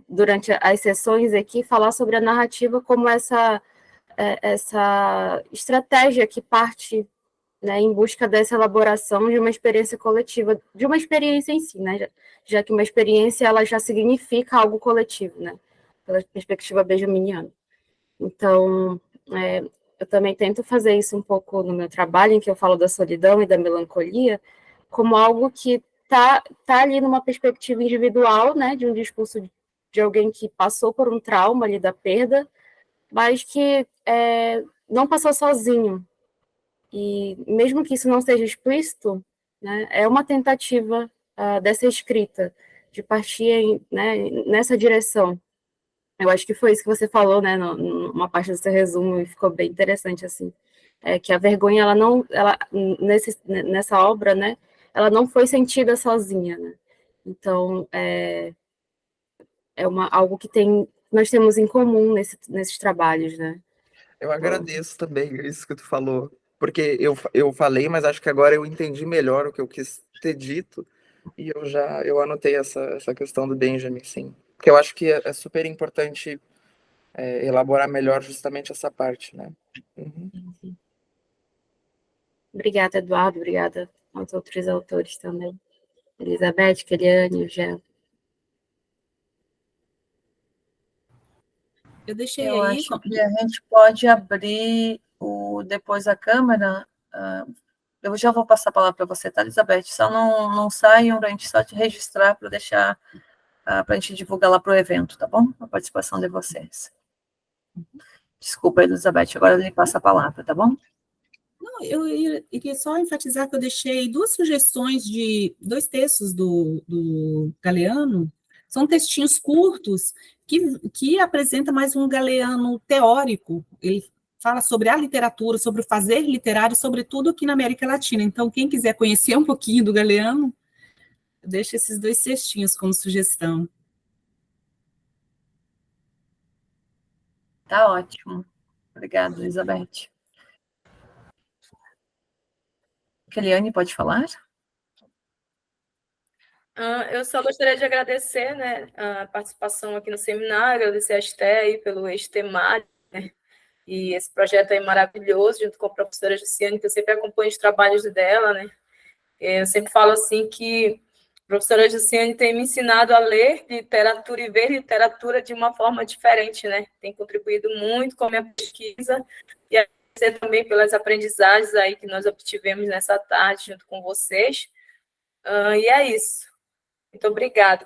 durante as sessões aqui, falar sobre a narrativa como essa estratégia que parte, né, em busca dessa elaboração de uma experiência coletiva, de uma experiência em si, né, já que uma experiência ela já significa algo coletivo, né, pela perspectiva benjaminiana. Então, eu também tento fazer isso um pouco no meu trabalho, em que eu falo da solidão e da melancolia, como algo que tá ali numa perspectiva individual, né, de um discurso de alguém que passou por um trauma ali da perda, mas que não passou sozinho. E mesmo que isso não seja explícito, né, é uma tentativa dessa escrita, de partir nessa direção. Eu acho que foi isso que você falou, né, numa parte do seu resumo, e ficou bem interessante, assim, que a vergonha, nessa obra, né, ela não foi sentida sozinha, né, então, algo que nós temos em comum nesses trabalhos, né. Eu agradeço também isso que tu falou, porque eu falei, mas acho que agora eu entendi melhor o que eu quis ter dito, e eu anotei essa questão do Benjamin, sim. Porque eu acho que é super importante elaborar melhor justamente essa parte, né? Uhum. Obrigada, Eduardo, obrigada aos outros autores também. Elizabeth, Keliane, Gel. Eu deixei Eu aí. acho que a gente pode abrir depois a câmera. Eu já vou passar a palavra para você, tá, Elizabeth? Só não saiam para a gente só te registrar para deixar para a gente divulgar lá para o evento, tá bom? A participação de vocês. Desculpa, Elizabeth, agora ele passa a palavra, tá bom? Não, eu iria só enfatizar que eu deixei duas sugestões de dois textos do Galeano. São textinhos curtos que apresenta mais um Galeano teórico. Ele fala sobre a literatura, sobre o fazer literário, sobretudo aqui na América Latina. Então, quem quiser conhecer um pouquinho do Galeano, eu deixo esses dois textinhos como sugestão. Tá ótimo. Obrigada, Elizabeth. Keliane, pode falar? Eu só gostaria de agradecer, né, a participação aqui no seminário, agradecer a Esté aí pelo eixo temático, né, e esse projeto aí maravilhoso, junto com a professora Jussiane, que eu sempre acompanho os trabalhos dela, né. Eu sempre falo assim que a professora Jussiane tem me ensinado a ler literatura e ver literatura de uma forma diferente, né, tem contribuído muito com a minha pesquisa, e agradecer também pelas aprendizagens aí que nós obtivemos nessa tarde junto com vocês. E é isso. Muito obrigada.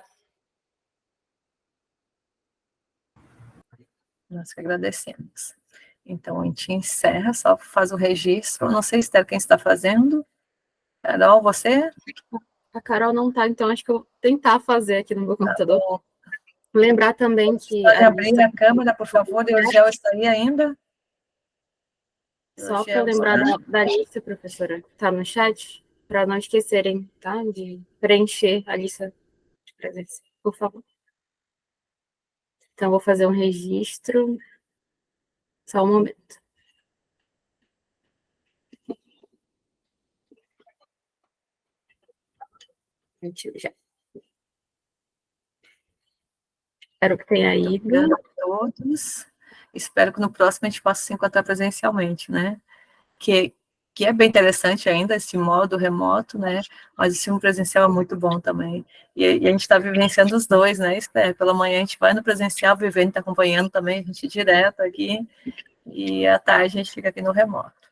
Nós que agradecemos. Então, a gente encerra, só faz o registro. Não sei, Esther, quem está fazendo? Carol, você? A Carol não está, então acho que eu vou tentar fazer aqui no meu computador. Bom, Lembrar também que... pode abrir a câmera, por favor, e o Gel está aí ainda? Só para lembrar da lista, professora, que está no chat, para não esquecerem, tá? De preencher a lista de presença, por favor. Então, vou fazer um registro. Só um momento. Já. Espero que tenha ido. Obrigada a todos. Espero que no próximo a gente possa se encontrar presencialmente, né? Que é bem interessante ainda esse modo remoto, né? Mas o ensino presencial é muito bom também. E a gente está vivenciando os dois, né, Esther? Pela manhã a gente vai no presencial, vivendo, está acompanhando também a gente direto aqui, e à tarde a gente fica aqui no remoto.